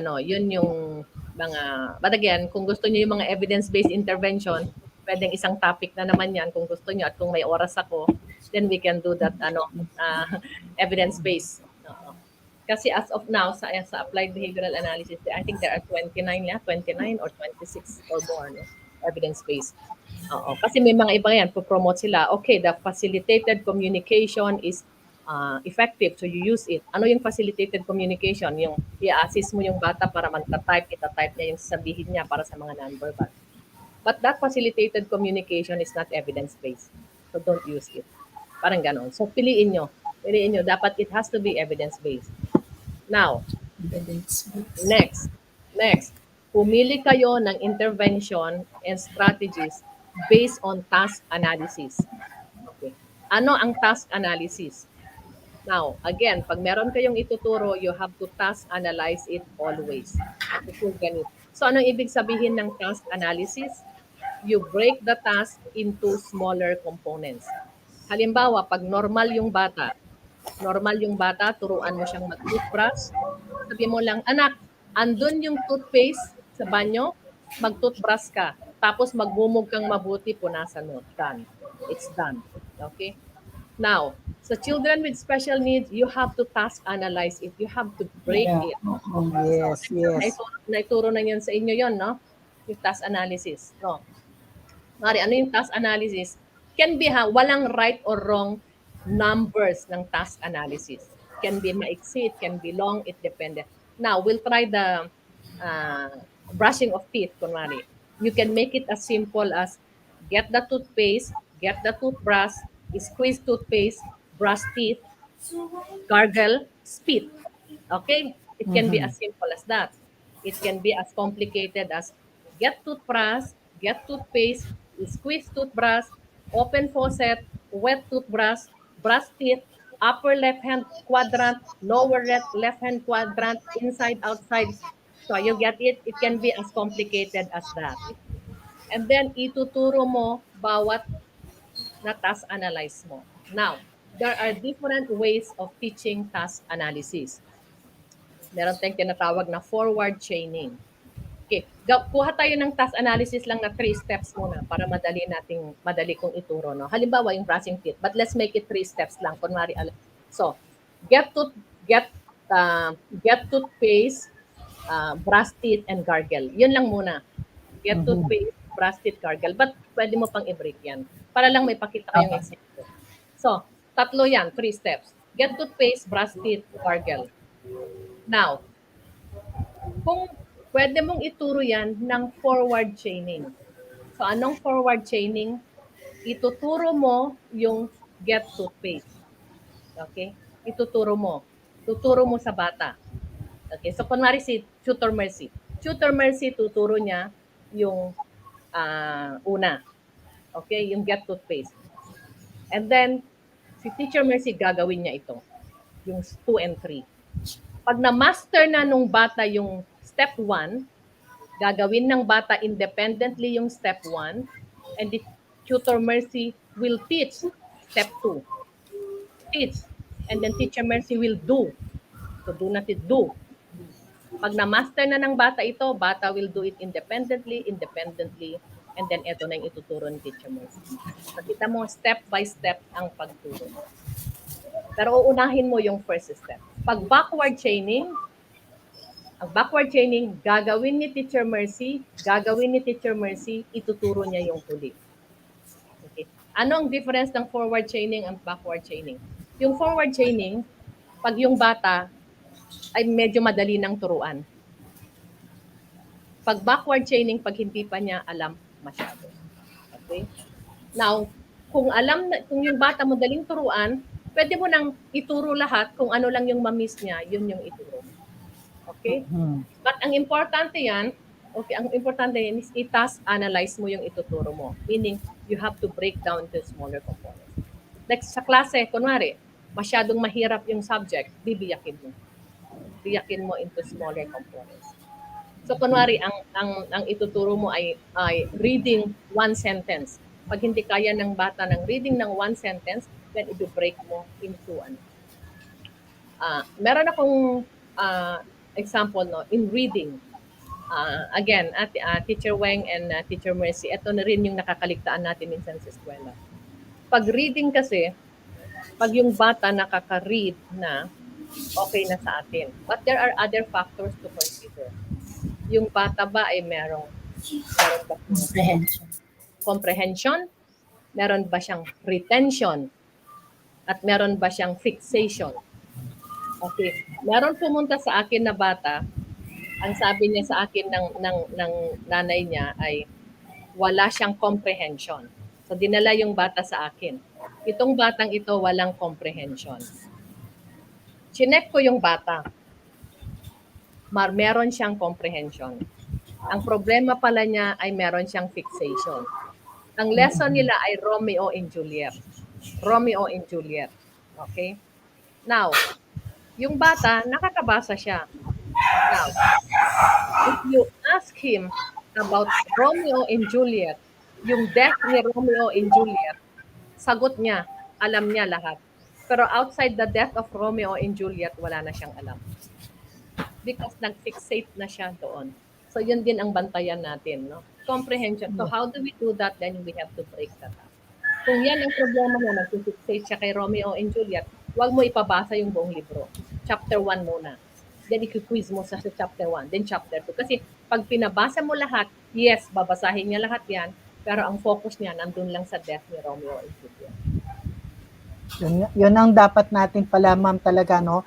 mga, but again, kung gusto niyo yung mga evidence-based intervention, pwedeng isang topic na naman yan kung gusto niyo at kung may oras ako, then we can do that evidence-based. Kasi as of now, sa applied behavioral analysis, I think there are 29 or 26 or more, no? Evidence-based. Oo. Kasi may mga iba yan, promote sila, okay, the facilitated communication is effective, so you use it. Ano yung facilitated communication? Yung i-assist mo yung bata para magta-type, ita-type niya yung sabihin niya para sa mga non-verbal. But that facilitated communication is not evidence-based. So don't use it. Parang ganon. So piliin nyo. Dapat it has to be evidence-based. Now, next. Pumili kayo ng intervention and strategies based on task analysis. Okay. Ano ang task analysis? Now, again, pag meron kayong ituturo, you have to task analyze it always. So, anong ibig sabihin ng task analysis? You break the task into smaller components. Halimbawa, pag normal yung bata, turuan mo siyang mag-toothbrush. Sabi mo lang, anak, andun yung toothpaste sa banyo, mag-toothbrush ka. Tapos magmumog kang mabuti, punasan mo. Done. It's done. Okay? Now, sa children with special needs, you have to task analyze it. You have to break it. Yes, yes. Naituro na yun sa inyo yon, no? Yung task analysis. No? Mari, ano yung task analysis? Can be walang right or wrong numbers ng task analysis. Can be maiksi, it can be long, it depende. Now, we'll try the brushing of teeth, kunwari. You can make it as simple as get the toothpaste, get the toothbrush, squeeze toothpaste, brush teeth, gargle, spit. Okay? It can be as simple as that. It can be as complicated as get toothbrush, get toothpaste, squeeze toothbrush, open faucet, wet toothbrush, brush teeth, upper left-hand quadrant, lower left-hand quadrant, inside, outside. So you get it? It can be as complicated as that. And then ituturo mo bawat na task analyze mo. Now, there are different ways of teaching task analysis. Meron tayong tinatawag na forward chaining. Okay, kuha tayo ng task analysis lang na 3 steps muna para madali kong ituro. No? Halimbawa, yung brushing teeth, but let's make it 3 steps lang. Kunwari, so, get toothpaste, brush teeth, and gargle. Yun lang muna. Get toothpaste, brush teeth, gargle. But pwede mo pang i-break yan. Para lang may pakita kayong example. So, 3 yan, 3 steps. Get toothpaste, brush teeth, gargle. Now, kung pwede mong ituro yan ng forward chaining. So, anong forward chaining? Ituturo mo yung get toothpaste. Okay? Ituturo mo. Tuturo mo sa bata. Okay? So, kunwari si Tutor Mercy. Tutor Mercy, tuturo niya yung una. Okay? Yung get toothpaste. And then, si Teacher Mercy, gagawin niya ito. Yung 2 and 3. Pag na-master na nung bata yung step 1, gagawin ng bata independently yung step 1, and the Tutor Mercy will teach, step 2, teach. And then Teacher Mercy will do. So do natin do. Pag na-master na ng bata ito, bata will do it independently, and then ito na yung ituturo ni Teacher Mercy. Nakita mo, step by step ang pagturo. Pero uunahin mo yung first step. Pag backward chaining, ang backward chaining, gagawin ni Teacher Mercy, ituturo niya yung huli. Okay. Ano ang difference ng forward chaining and backward chaining? Yung forward chaining, pag yung bata ay medyo madali ng turuan. Pag backward chaining, pag hindi pa niya alam masyado. Okay? Now, kung yung bata madaling turuan, pwede mo nang ituro lahat kung ano lang yung ma-miss niya, yun yung ituro. Okay? But ang importante yan, ang importante yan is i-task analyze mo yung ituturo mo. Meaning, you have to break down to smaller components. Like sa klase, kunwari, masyadong mahirap yung subject, bibiyakin mo into smaller components. So kunwari ang ituturo mo ay reading one sentence. Pag hindi kaya ng bata ng reading ng one sentence, then i-break mo into meron akong example in reading. Again, Teacher Weng and Teacher Mercy, ito na rin yung nakakaligtaan natin minsan sa eskwela. Pag reading kasi, pag yung bata nakaka-read na, okay na sa atin. But there are other factors to consider. Yung bata ba ay meron ba comprehension? Meron ba siyang retention? At meron ba siyang fixation? Okay. Meron pumunta sa akin na bata, ang sabi niya sa akin ng nanay niya ay wala siyang comprehension. So dinala yung bata sa akin. Itong batang ito walang comprehension. Chinek ko yung bata. Meron siyang comprehension. Ang problema pala niya ay meron siyang fixation. Ang lesson nila ay Romeo and Juliet. Romeo and Juliet. Okay? Now, yung bata, nakakabasa siya. Now, if you ask him about Romeo and Juliet, yung death ni Romeo and Juliet, sagot niya, alam niya lahat. Pero outside the death of Romeo and Juliet, wala na siyang alam. Because nag-fixate na siya doon. So yun din ang bantayan natin, no? Comprehension. So how do we do that? Then we have to break that up. Kung yan ang problema mo, nag-fixate siya kay Romeo and Juliet, huwag mo ipabasa yung buong libro. Chapter 1 muna. Then i-quiz mo sa chapter 1, then chapter 2. Kasi pag pinabasa mo lahat, yes, babasahin niya lahat yan, pero ang focus niya nandun lang sa death ni Romeo and Juliet. Yun ang dapat natin pala, ma'am, talaga, no?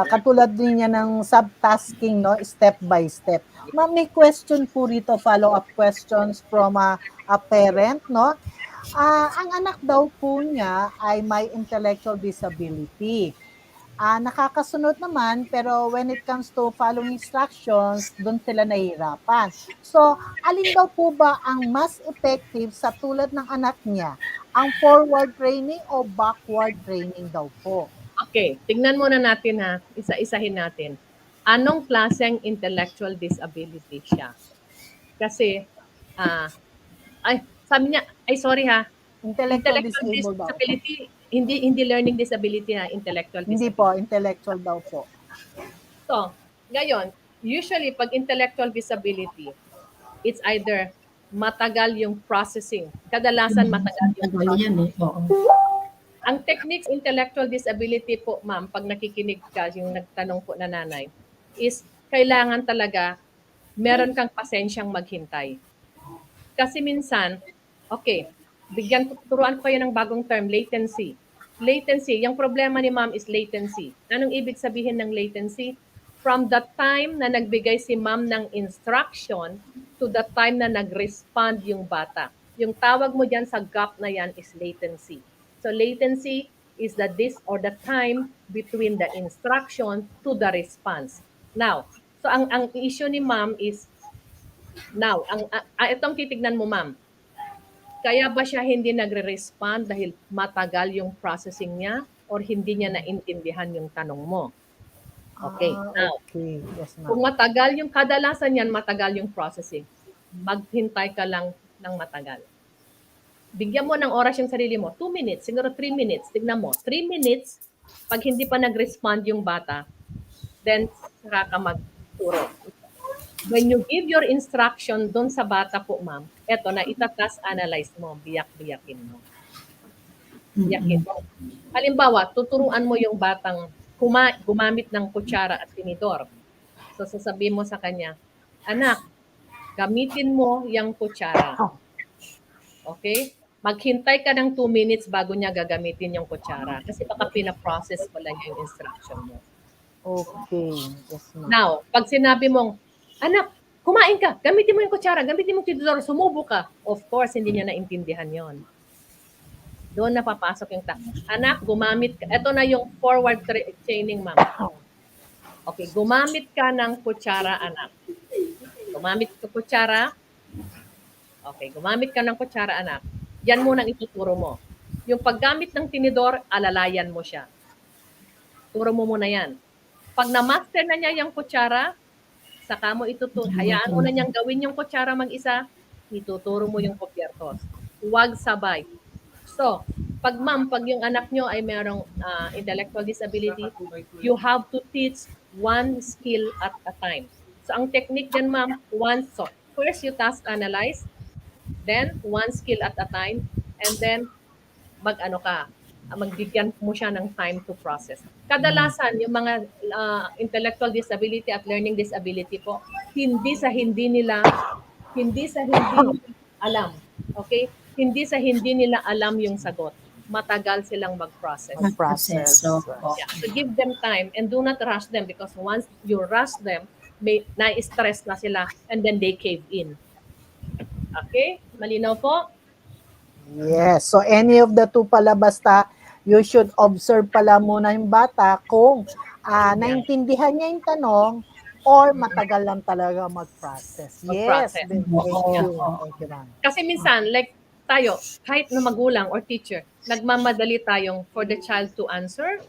Katulad din niya ng subtasking, no? Step by step. Ma'am, may question po rito, follow-up questions from a parent, no? Ang anak daw po niya ay may intellectual disability. Nakakasunod naman, pero when it comes to following instructions, doon sila nahihirapan. So, alin daw po ba ang mas effective sa tulad ng anak niya? Ang forward training o backward training daw po? Okay, tingnan muna natin ha, isa-isahin natin. Anong klaseng intellectual disability siya? Kasi, sabi niya, sorry ha, Intellectual disabled daw. disability, hindi learning disability ha, intellectual disability. Hindi po, intellectual daw po. So, ngayon, usually pag intellectual disability, it's either matagal yung processing. Kadalasan matagal yung processing. Ang techniques intellectual disability po, ma'am, pag nakikinig ka, yung nagtanong po na nanay, is kailangan talaga meron kang pasensyang maghintay. Kasi minsan, okay, turuan ko kayo ng bagong term, latency. Latency, yung problema ni ma'am is latency. Anong ibig sabihin ng latency? From the time na nagbigay si ma'am ng instruction to the time na nag-respond yung bata. Yung tawag mo dyan sa gap na yan is latency. So latency is the time between the instruction to the response. Now, so ang issue ni ma'am is, now, itong titignan mo ma'am, kaya ba siya hindi nagre-respond dahil matagal yung processing niya or hindi niya naintindihan yung tanong mo? Okay. Now, okay. Yes, ma'am. kung matagal yung kadalasan yan, matagal yung processing. Maghintay ka lang ng matagal. Bigyan mo ng oras yung sarili mo. 2 minutes, siguro 3 minutes. Tignan mo, 3 minutes, pag hindi pa nag-respond yung bata, then saka ka magturo. When you give your instruction doon sa bata po, ma'am, eto na itatas analyze mo, biyak-biyakin mo. Biyakin mo. Halimbawa, tuturuan mo yung batang gumamit ng kutsara at tinidor. So sasabihin mo sa kanya, anak, gamitin mo yung kutsara. Okay? Maghintay ka ng 2 minutes bago niya gagamitin yung kutsara. Kasi baka pina-process pala niya yung instruction mo. Okay. Yes, ma'am. Now, pag sinabi mong, anak, kumain ka, gamitin mo yung kutsara, gamitin mo yung tinidor, sumubo ka. Of course, hindi niya naintindihan yon. Doon na papasok yung anak, gumamit ka. Ito na yung forward training, ma'am. Okay, gumamit ka ng kutsara, anak. Gumamit ka kutsara. Okay, gumamit ka ng kutsara, anak. Yan muna ang ituturo mo. Yung paggamit ng tinidor, alalayan mo siya. Turo mo muna yan. Pag na-master na niya yung kutsara, saka mo ituturo. Hayaan mo na niyang gawin yung kutsara mag-isa, ituturo mo yung kopyertos. Huwag sabay. So, pag yung anak nyo ay mayroong intellectual disability, you have to teach one skill at a time. So, ang technique din, ma'am, so first you task analyze, then one skill at a time, and then magbigyan mo siya ng time to process. Kadalasan, yung mga intellectual disability at learning disability po, hindi sa hindi nila alam. Okay? Hindi sa hindi nila alam yung sagot. Matagal silang mag-process. Process. Yeah. So give them time and do not rush them because once you rush them, na-stress na sila and then they cave in. Okay? Malinaw po? Yes. So any of the two pala basta you should observe pala muna yung bata kung naintindihan niya yung tanong or matagal lang talaga mag-process. Yes. Mag-process. Thank you. Thank you, ma'am. Kasi minsan, like tayo, kahit na magulang or teacher, nagmamadali tayong for the child to answer,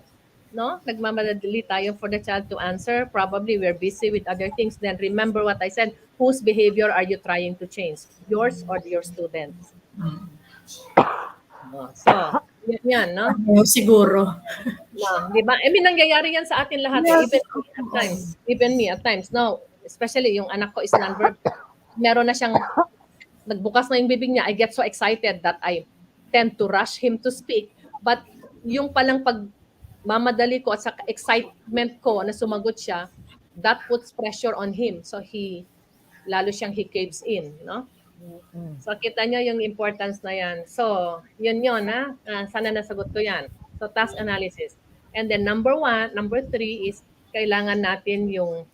no? Nagmamadali tayo for the child to answer. Probably we're busy with other things. Then remember what I said, whose behavior are you trying to change? Yours or your students? So, yan, no? Siguro. No, di ba? Nangyayari yan sa atin lahat. Even me at times. No, especially yung anak ko is non-verbal. Meron na siyang, nagbukas na yung bibig niya. I get so excited that I tend to rush him to speak. But yung palang mamadali ko at sa excitement ko na sumagot siya, that puts pressure on him. So lalo siyang he caves in, no? So kita nyo yung importance na yan. So yun ha. Sana nasagot ko yan. So task analysis. And then number 3 is kailangan natin yung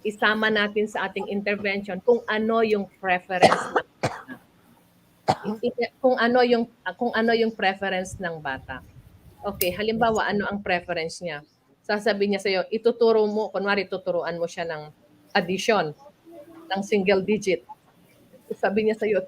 isama natin sa ating intervention kung ano yung preference kung ano yung preference ng bata. Okay, halimbawa ano ang preference niya? Sasabihin niya sa iyo, tuturuan mo siya ng addition ng single digit. Sabi niya sa iyo,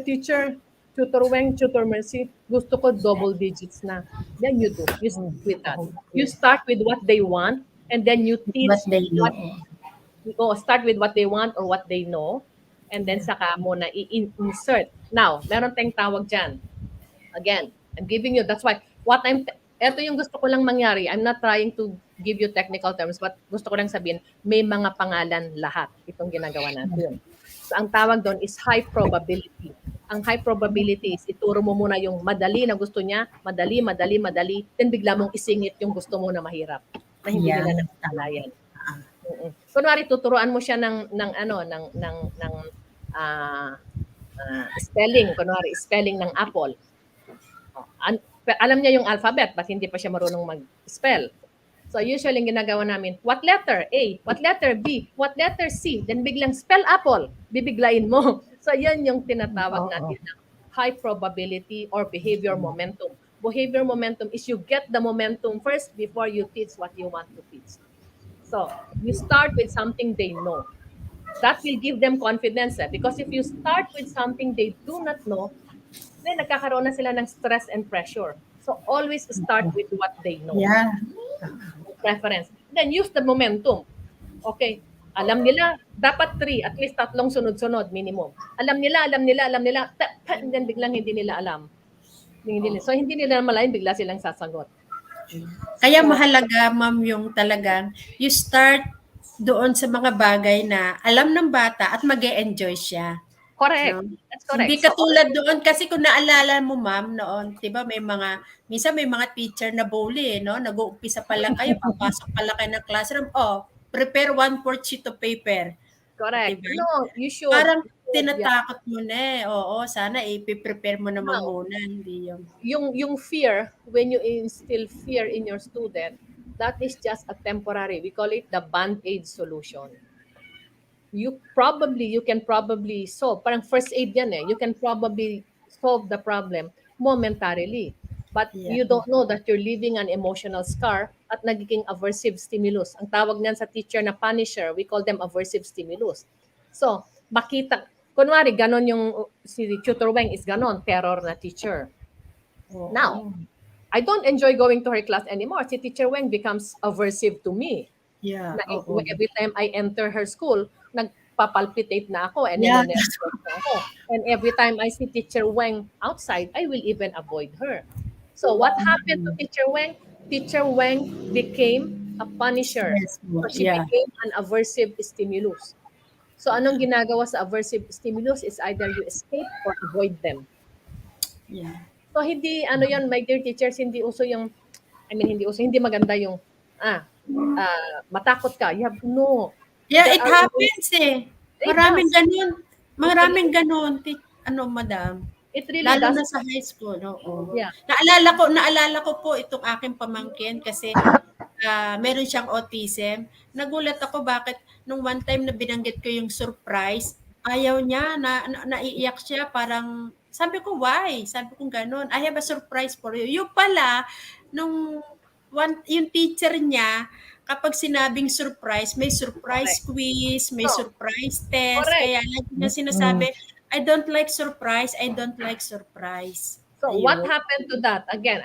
teacher, tutor Weng, tutor Mercy, gusto ko double digits na. Then you do. You start with that. You start with what they want and then you teach What they know. Start with what they want or what they know and then saka mo na i-insert. Now, meron tayong tawag dyan. Again, I'm giving you, that's why, ito yung gusto ko lang mangyari. I'm not trying to give you technical terms, but gusto ko lang sabihin, may mga pangalan lahat itong ginagawa natin. So, ang tawag doon is high probability. Ang high probability is ituro mo muna yung madali na gusto niya, madali, then bigla mong isingit yung gusto mo na mahirap. Na hindi nila nakakalayan. Kunwari, tuturuan mo siya ng spelling. Kunwari, spelling ng apple. Alam niya yung alphabet, but hindi pa siya marunong mag-spell. So usually, ginagawa namin, what letter A? What letter B? What letter C? Then biglang spell apple. Bibiglayin mo. So yan yung tinatawag natin ng high probability or behavior momentum. Behavior momentum is you get the momentum first before you teach what you want to teach. So you start with something they know. That will give them confidence. Because if you start with something they do not know, then nagkakaroon na sila ng stress and pressure. So always start with what they know. Yeah. Preference. Then use the momentum. Okay. Alam nila, dapat 3, at least 3 sunod-sunod minimum. Alam nila. And then biglang hindi nila alam. So, hindi nila malayan, bigla silang sasagot. Kaya mahalaga, ma'am, yung talagang you start doon sa mga bagay na alam ng bata at mag-e-enjoy siya. Correct. No? That's Hindi correct. So, katulad doon kasi kung naalala mo, ma'am, noon, 'di ba minsan may mga teacher na bully, no? Nag-uumpisa pa lang kayo, papasok pa lang kayo ng classroom, prepare 1/4 sheet of paper. 'Di correct. ba? No, you should. Parang Yeah. tinatakot mo na eh. Oo, sana i-prepare mo naman Now, muna, hindi yung yung fear, when you instill fear in your student, that is just a temporary. We call it the band-aid solution. You can probably solve, parang first aid yan eh. You can probably solve the problem momentarily. But yeah. you don't know that you're leaving an emotional scar at nagiging aversive stimulus. Ang tawag niyan sa teacher na punisher, we call them aversive stimulus. So, kunwari, ganon si Tutor Weng is ganon, terror na teacher. Now, I don't enjoy going to her class anymore. Si Teacher Weng becomes aversive to me. Yeah, Na oo. every time I enter her school, nagpapalpitate na ako and Yeah. ninenervous na ako. And every time I see Teacher Weng outside, I will even avoid her. So what happened to Teacher Weng? Teacher Weng became a punisher. Yes, So she yeah. became an aversive stimulus. So anong ginagawa sa aversive stimulus is either you escape or avoid them. Yeah. So hindi yan, my dear teachers, hindi uso yung hindi maganda yung matakot ka. You have to know. Yeah, There it are happens eh. It Maraming does. ganun. Maraming ganun. Madam. It really Lalo does. na sa high school, oo. Yeah. Naalala ko po itong aking pamangkin kasi meron siyang autism. Nagulat ako bakit nung one time na binanggit ko yung surprise, ayaw niya, naiiyak siya, parang, sabi ko, why? Sabi ko, ganun, I have a surprise for you. Yung pala, yung teacher niya, kapag sinabing surprise, may surprise quiz, may So, surprise test, correct. kaya lagi niya sinasabi, I don't like surprise, I don't like surprise. So, Ayun. what happened to that? Again,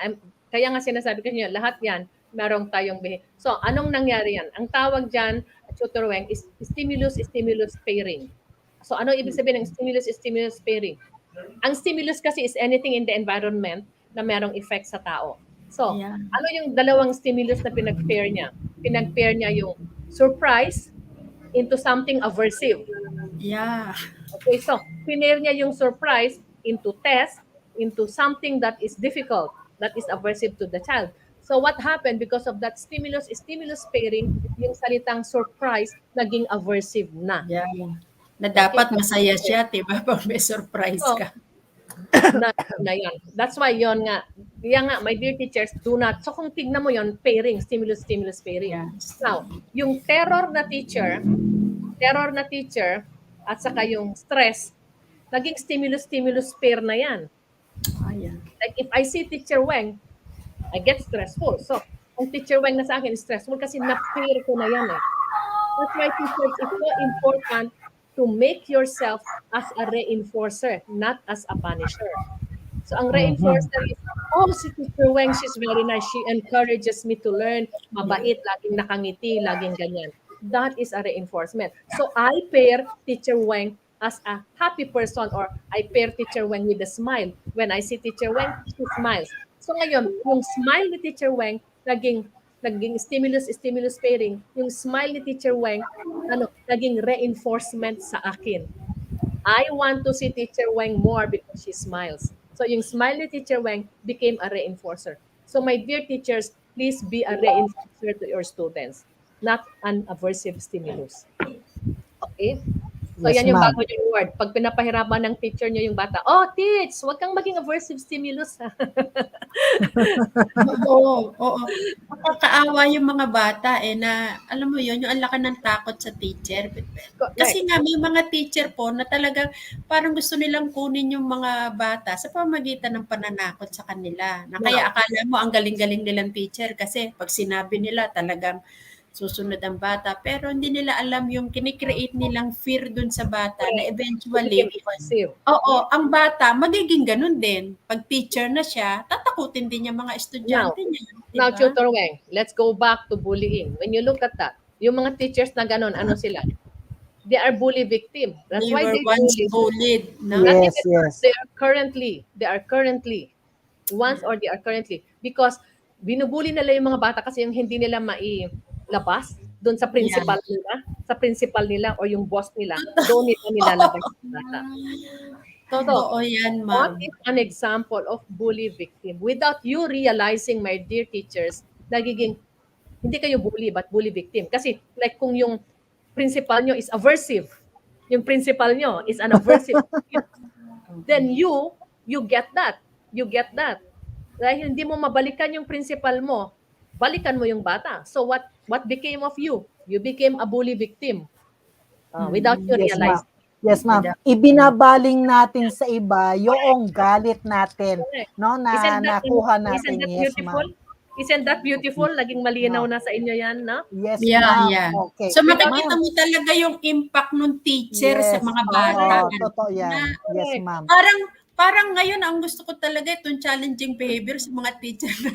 kaya nga sinasabi ko niyo, lahat yan, merong tayong So, anong nangyari yan? Ang tawag dyan, Tutor Weng, is stimulus pairing. So, ano ibig sabihin ng stimulus pairing? Ang stimulus kasi is anything in the environment na merong effect sa tao. So, Yeah. ano yung dalawang stimulus na pinag-pair niya? Pinag-pair niya yung surprise into something aversive. Yeah. Okay, so pinair niya yung surprise into test, into something that is difficult, that is aversive to the child. So what happened because of that stimulus pairing, yung salitang surprise naging aversive na. Yeah. Na dapat masaya siya, 'di ba? Pag may surprise So, ka. na yan. That's why yon nga. Yan nga, my dear teachers, do not. So kung tignan mo yon, pairing, stimulus pairing. Yeah. Now, yung terror na teacher, at saka yung stress, naging stimulus pair na yan. Ayan. Like if I see Teacher Weng, I get stressful. So, kung Teacher Weng na sa akin is stressful kasi na-pair ko na yan eh. That's why teachers, it's so important to make yourself as a reinforcer, not as a punisher. So, ang reinforcer is, si Teacher Weng, she's very nice. She encourages me to learn. Mabait, laging nakangiti, laging ganyan. That is a reinforcement. So, I pair Teacher Weng as a happy person or I pair Teacher Weng with a smile. When I see Teacher Weng, she smiles. So, ngayon, yung smile ni Teacher Weng, naging stimulus pairing. Yung smile ni Teacher Weng, naging reinforcement sa akin. I want to see Teacher Weng more because she smiles. So yung smile ni Teacher Weng became a reinforcer. So my dear teachers, please be a reinforcer to your students, not an aversive stimulus. Okay? So Yes, yan yung ma'am. bago yung word. Pag pinapahirapan ng teacher nyo yung bata, teach, huwag kang maging aversive stimulus. Oo. Nakakaawa yung mga bata na, alam mo yun, yung ang laki ng takot sa teacher. Kasi nga, may mga teacher po na talagang parang gusto nilang kunin yung mga bata sa pamamagitan ng pananakot sa kanila. Na kaya akala mo ang galing-galing nilang teacher kasi pag sinabi nila talagang susunod ang bata. Pero hindi nila alam yung kinikreate nilang fear dun sa bata na eventually, ang bata magiging ganun din. Pag teacher na siya, tatakutin din yung mga estudyante niya. Now, Tutor Weng, let's go back to bullying. When you look at that, yung mga teachers na ganun, ano sila? They are bully victim. That's They why were they once bullied. No? Yes, yes. They are currently once or they are currently. Because binubuli nila yung mga bata kasi yung hindi nila mailabas doon sa principal nila or yung boss nila, doon nila nilalabas yung bata. So, Totoo yan, what ma'am. is an example of bully victim? Without you realizing, my dear teachers, nagiging, hindi kayo bully, but bully victim. Kasi, like kung yung principal nyo is aversive, yung principal nyo is an aversive, then you get that. You get that. Dahil hindi mo mabalikan yung principal mo, balikan mo yung bata. So what became of you? You became a bully victim without you Yes, ma'am. realizing. Yes, ma'am. Ibinabaling natin sa iba yung galit natin, Correct. no, na nakuha natin. Isn't that Yes, beautiful? ma'am. Isn't that beautiful? Laging malinaw No. na sa inyo yan, no? Yes, Yeah, ma'am. yeah. Okay. So Without- makikita mo talaga yung impact ng teacher sa Yes. mga Oo, bata. totoo yan. Na Yes, Correct. ma'am. parang ngayon ang gusto ko talaga itong challenging behavior sa mga teacher na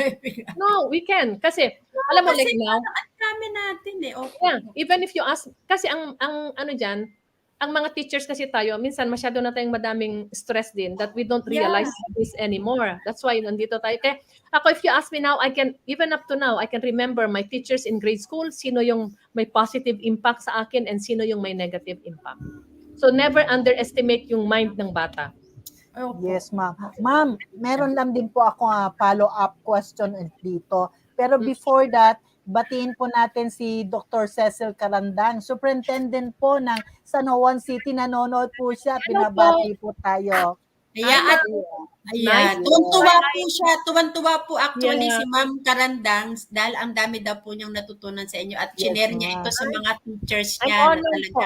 No, we can. Kasi, alam mo, kasi like now, ang dami natin eh. Opo. yeah, even if you ask, kasi ang ano dyan, ang mga teachers kasi tayo, minsan masyado na tayong madaming stress din that we don't realize this anymore. That's why nandito tayo. Kaya ako, if you ask me now, I can, even up to now, I can remember my teachers in grade school, sino yung may positive impact sa akin and sino yung may negative impact. So never underestimate yung mind ng bata. Opo. Yes, ma'am. Ma'am, meron lang din po ako follow-up question dito. Pero before that, batiin po natin si Dr. Cecil Carandang, Superintendent po ng San Juan City. Nanonood po siya. Pinabati po tayo. Ayan, Nice. tuwan-tuwa po actually Yeah. si Ma'am Karandang dahil ang dami daw po niyang natutunan sa inyo at Yes, shinare niya ma'am. ito sa mga teachers I'm niya na honored talaga. po.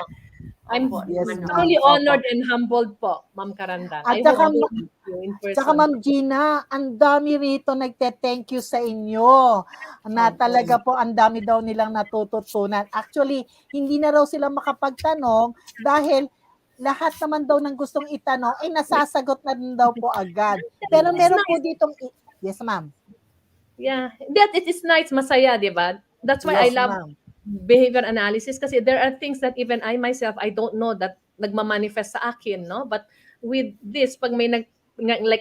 I'm Opo, Yes, ano. ma'am. truly Opo. honored and humbled po, Ma'am Karandang. At I saka, hope to meet you in person. Tsaka Ma'am Gina, ang dami rito nagte-thank you sa inyo. Na talaga po ang dami daw nilang natututunan. Actually, hindi na raw sila makapagtanong dahil lahat naman daw ng gustong itanong ay nasasagot na din daw po agad. Pero meron po ditong yes, ma'am. Yeah, that it is nice, masaya, di ba? That's why I Yes, love ma'am. behavior analysis kasi there are things that even I myself, I don't know that nagmamanifest sa akin, no? But with this, pag may like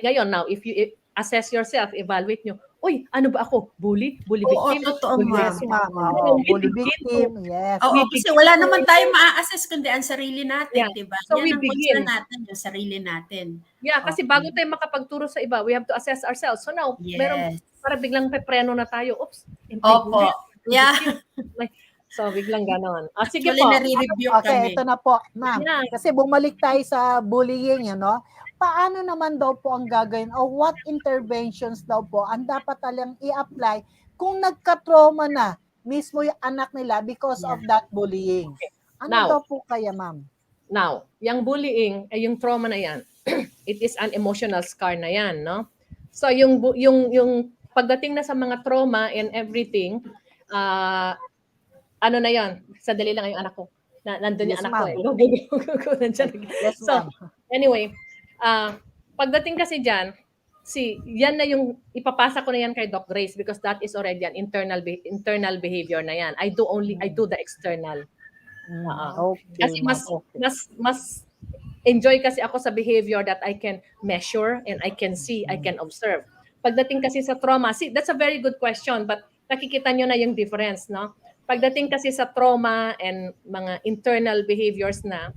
ngayon now, if you assess yourself, evaluate nyo, uy, ano ba ako? Bully? Bully Oo, victim? totoo, Bully ma'am. Yes, ma'am. We Bully begin victim. Yes. Oo, kasi wala naman tayo maa-assess kundi ang sarili natin, Yeah. di ba? So Yan we ang begin. concern natin, yung sarili natin. Yeah, kasi bago tayo makapagturo sa iba, we have to assess ourselves. So now, meron, Yes. para biglang pepreno na tayo. Oops. am I Opo. bullied? Yeah. So, biglang ganon. Sige Actually, po. nare-review Okay, kami. ito na po, ma'am. Yeah. Kasi bumalik tayo sa bullying, paano naman daw po ang gagawin o what interventions daw po ang dapat talang i-apply kung nagka-trauma na mismo yung anak nila because of that bullying? Ano Now, daw po kaya, ma'am? Now, yung bullying, ay yung trauma na yan, it is an emotional scar na yan, no? So, yung pagdating na sa mga trauma and everything, ano na yan? Sadali lang yung anak ko. Nandun yung Yes, anak ko ma'am. eh. Nandyan. Yes, So, ma'am. anyway, pagdating kasi dyan, yan na yung ipapasa ko na yan kay Doc Grace because that is already an internal behavior na yan. I do the external. Okay, Kasi ma'am. Okay. mas enjoy kasi ako sa behavior that I can measure and I can see, I can observe. Pagdating kasi sa trauma, that's a very good question but nakikita nyo na yung difference, no? Pagdating kasi sa trauma and mga internal behaviors na,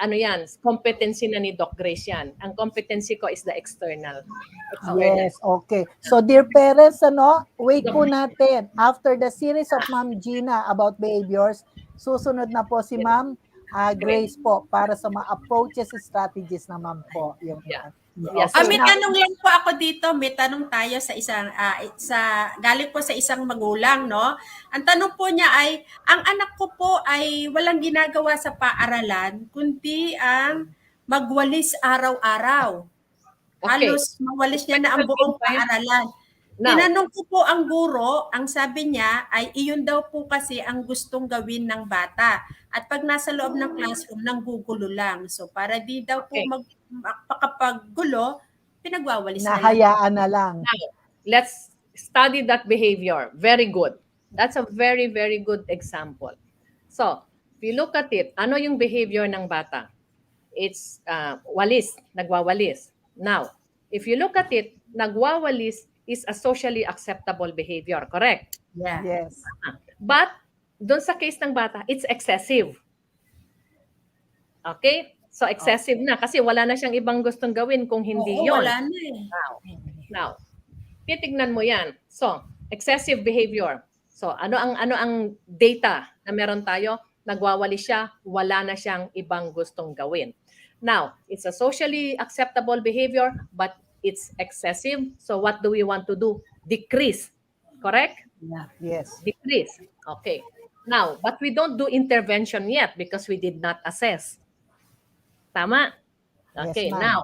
ano yan, competency na ni Doc Grace yan. Ang competency ko is the external. Yes, okay. So dear parents, wait po natin. After the series of Ma'am Gina about behaviors, susunod na po si Ma'am Grace po para sa mga approaches and strategies naman po. Yung, Yeah. Yes. May tanong lang po ako dito. May tanong tayo sa isang galing po sa isang magulang, no? Ang tanong po niya ay, ang anak ko po ay walang ginagawa sa paaralan kundi ang magwalis araw-araw. Okay. Halos mawalis niya na ang buong paaralan. Now, Tinanong ko po ang guro, ang sabi niya ay iyon daw po kasi ang gustong gawin ng bata. At pag nasa loob ng classroom, nanggugulo lang. So para di daw po Okay. magpakapaggulo, pinagwawalis na lang. Nahayaan na lang. let's study that behavior. Very good. That's a very, very good example. So, if you look at it, ano yung behavior ng bata? It's walis, nagwawalis. Now, if you look at it, nagwawalis is a socially acceptable behavior, correct? Yeah. Yes. But doon sa case ng bata, it's excessive. Okay? So excessive na kasi wala na siyang ibang gustong gawin kung hindi Oo, 'yon. wala na eh. Now, titignan mo 'yan. So, excessive behavior. So, ano ang data na meron tayo? Nagwawali siya, wala na siyang ibang gustong gawin. Now, it's a socially acceptable behavior but it's excessive. So, what do we want to do? Decrease. Correct? Yeah. Yes. Decrease. Okay. Now, but we don't do intervention yet because we did not assess. Tama? Okay, Yes, ma'am. now,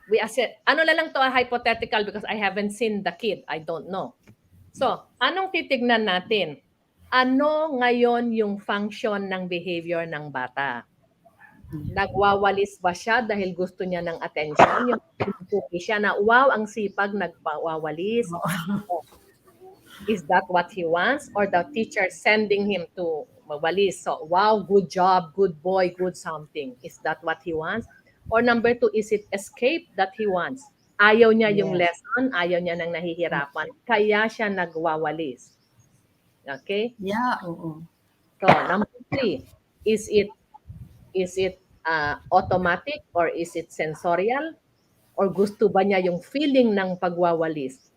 we assess. Ano na lang to, hypothetical because I haven't seen the kid. I don't know. So, anong titignan natin? Ano ngayon yung function ng behavior ng bata? Nagwawalis ba siya dahil gusto niya ng attention? Yung pinupuki siya na, wow, ang sipag, nagwawalis. Is that what he wants? Or the teacher sending him to mawalis? So, wow, good job, good boy, good something. Is that what he wants? Or number 2, is it escape that he wants? Ayaw niya yung Yes. lesson, ayaw niya nang nahihirapan, kaya siya nagwawalis. Okay? Yeah, oo. So, number 3, is it automatic or is it sensorial? Or gusto ba niya yung feeling ng pagwawalis?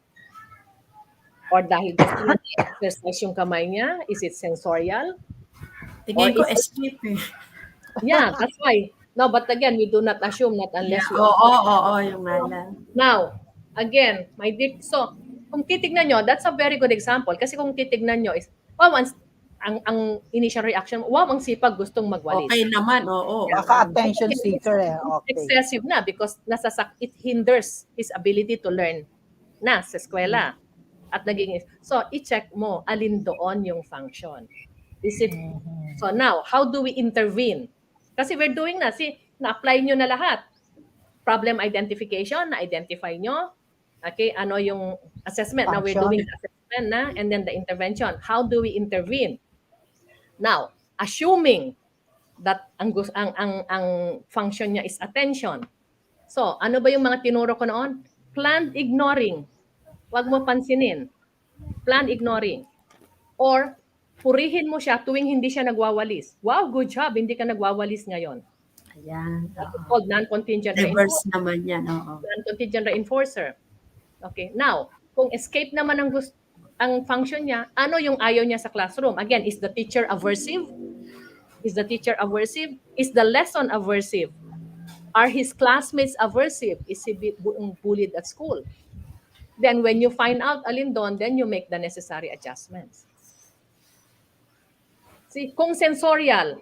Or dahil gusto niya i-exercise yung kamay niya, is it sensorial? Tingin Or ko is it- escape eh. Yeah, that's why. No, but again, we do not assume not unless Yeah, you oo, yung nga lang. Now, again, so kung titignan nyo, that's a very good example. Kasi kung titignan nyo is, wow, ang initial reaction, wow, ang sipag, gustong magwalis. Okay naman, oo. Baka attention seeker eh. Okay. Excessive na because it hinders his ability to learn na sa eskwela. At naging, so i-check mo, alin doon yung function. Is it, so now, how do we intervene? Kasi we're doing na-apply nyo na lahat. Problem identification, na-identify nyo. Okay, ano yung assessment? Now we're Function. doing the assessment na, and then the intervention. How do we intervene? Now, assuming that ang function niya is attention. So, ano ba yung mga tinuro ko noon? Planned ignoring. Huwag mo pansinin. Planned ignoring. Or, purihin mo siya tuwing hindi siya nagwawalis. Wow, good job, hindi ka nagwawalis ngayon. Ayan. It's called non-contingent Reverse reinforcer. naman yan, oo. Non-contingent reinforcer. Okay, now, kung escape naman ang function niya, ano yung ayaw niya sa classroom? Again, is the teacher aversive? Is the teacher aversive? Is the lesson aversive? Are his classmates aversive? Is he bullied at school? Then when you find out alin doon, then you make the necessary adjustments. See, kung sensorial,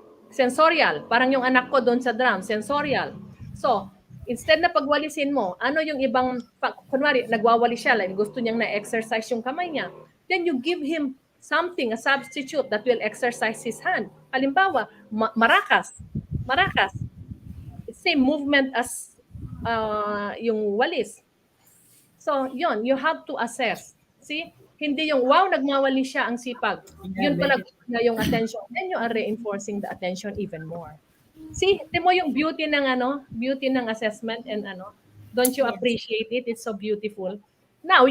parang yung anak ko doon sa drum, sensorial. So, instead na pagwalisin mo, ano yung ibang, kunwari, nagwawali siya, like gusto niyang na-exercise yung kamay niya, then you give him something, a substitute that will exercise his hand. Halimbawa, marakas. It's same movement as yung walis. So, yun, you have to assess. See? Hindi yung, wow, nagmawali siya ang sipag. Yun pala gusto niya yung attention. Then you are reinforcing the attention even more. See, di mo yung beauty ng assessment and don't you appreciate it? It's so beautiful. Now,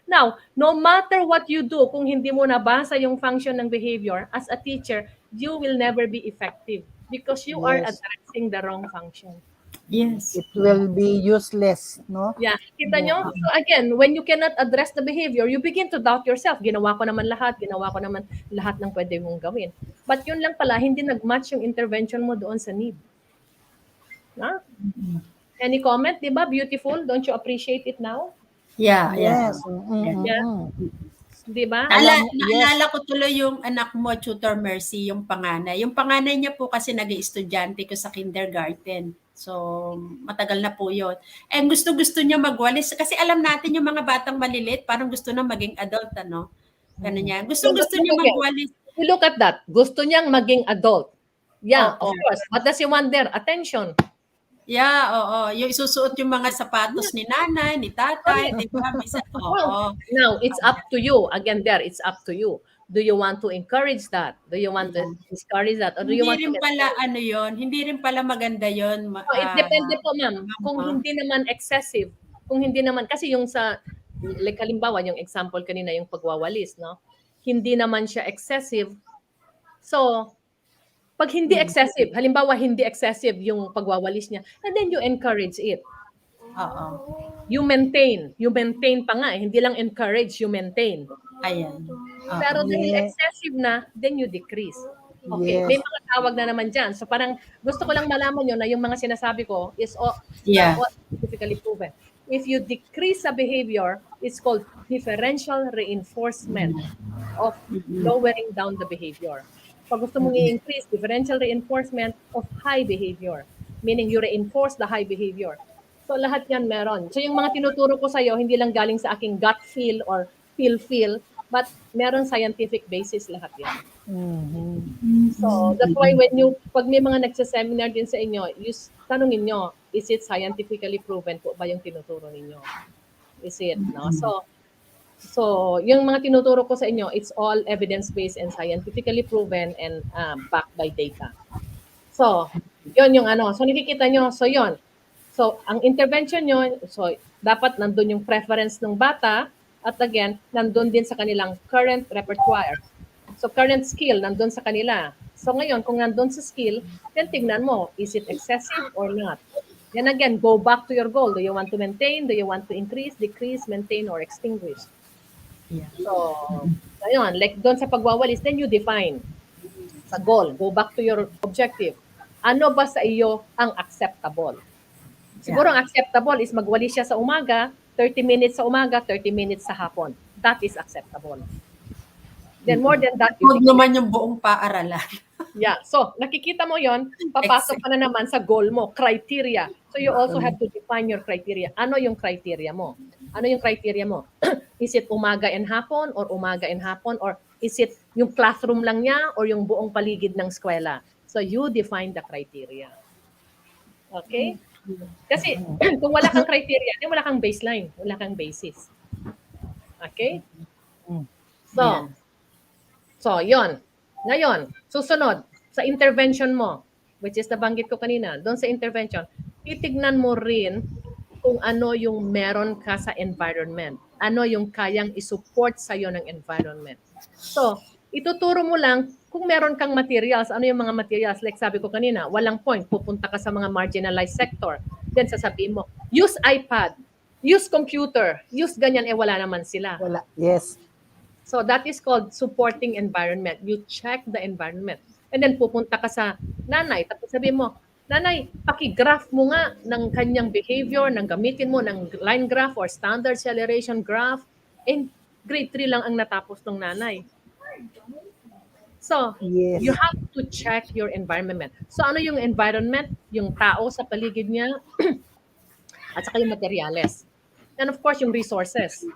now, no matter what you do, kung hindi mo nabasa yung function ng behavior, as a teacher, you will never be effective because you are Yes. addressing the wrong function. Yes. It will be useless, no? Yeah, kita nyo? So again, when you cannot address the behavior, you begin to doubt yourself. Ginawa ko naman lahat ng pwede mong gawin. But yun lang pala, hindi nag-match yung intervention mo doon sa need. Na? Any comment? Diba? Beautiful? Don't you appreciate it now? Yeah, yeah. Yes. Mm-mm. Diba? Naalala ko tuloy yung anak mo, Tutor Mercy, yung panganay. Yung panganay niya po kasi nag-estudyante ko sa kindergarten. So, matagal na po yun. And gusto-gusto niya magwalis. Kasi alam natin yung mga batang malilit, parang gusto na maging adult, ano? Ganun niya. Gusto-gusto niya magwalis. Look at that. Gusto niyang maging adult. Yeah, Oo. of course. What does he want there? Attention. Yeah, oo. Yung isusuot yung mga sapatos ni nanay, ni tatay, di ba? Minsan, oo. Now, it's up to you. Again there, it's up to you. Do you want to encourage that? Do you want to discourage that? Or do you want Hindi rin to... pala ano yun, hindi rin pala maganda yun. It depende po, ma'am. Kung hindi naman excessive, Kung hindi naman, kasi yung sa, like halimbawa, yung example kanina, yung pagwawalis, no? Hindi naman siya excessive. So, pag hindi excessive, halimbawa hindi excessive yung pagwawalis niya, and then you encourage it. Oo. You maintain pa nga, hindi lang encourage, you maintain. Ayan. Pero dahil Yeah. excessive na, then you decrease. Okay, Yes. may mga tawag na naman dyan. So parang gusto ko lang malaman nyo na yung mga sinasabi ko is all Yeah. scientifically proven. If you decrease a behavior, it's called differential reinforcement of lowering down the behavior. Pag gusto mong i-increase, differential reinforcement of high behavior, meaning you reinforce the high behavior. So lahat yan meron. So yung mga tinuturo ko sa'yo, hindi lang galing sa aking gut feel or feel, but meron scientific basis lahat yan. So that's why pag may mga nagsaseminar din sa inyo, tanungin nyo, is it scientifically proven po ba yung tinuturo ninyo? Is it? No? So yung mga tinuturo ko sa inyo, it's all evidence-based and scientifically proven and backed by data. So, yun yung ano. So nakikita nyo, so yun. So, ang intervention nyo, so dapat nandun yung preference ng bata at again, nandun din sa kanilang current repertoire. So, current skill, nandun sa kanila. So, ngayon, kung nandun sa skill, then tignan mo, is it excessive or not? Then again, go back to your goal. Do you want to maintain? Do you want to increase, decrease, maintain, or extinguish? Yeah. So, ayun, like doon sa pagwawalis, then you define sa goal. Go back to your objective. Ano ba sa iyo ang acceptable? Siguro ang acceptable is magwalis siya sa umaga, 30 minutes sa umaga, 30 minutes sa hapon. That is acceptable. Then more than that, Huwag naman yung buong paaralan. yeah. So, nakikita mo yon, papasok ka na naman sa goal mo, criteria. So, you also have to define your criteria. Ano yung criteria mo? Ano yung criteria mo? Is it umaga and hapon or umaga and hapon? Or is it yung classroom lang niya or yung buong paligid ng eskwela? So, you define the criteria. Okay? Kasi kung wala kang criteria, di wala kang baseline, wala kang basis. Okay? So, yon. Ngayon, susunod, sa intervention mo, which is nabanggit ko kanina, doon sa intervention, titignan mo rin kung ano yung meron ka sa environment. Ano yung kayang isupport sa'yo ng environment. So, ituturo mo lang kung meron kang materials, ano yung mga materials. Like sabi ko kanina, walang point. Pupunta ka sa mga marginalized sector. Then sasabihin mo, use iPad, use computer, use ganyan, wala naman sila. Wala. Yes. So that is called supporting environment. You check the environment. And then pupunta ka sa nanay, tapos sabihin mo, nanay, paki-graph mo nga ng kanyang behavior, ng gamitin mo ng line graph or standard acceleration graph. And grade 3 lang ang natapos ng nanay. So, Yes. you have to check your environment. So, ano yung environment? Yung tao sa paligid niya at saka yung materyales. And of course, yung resources.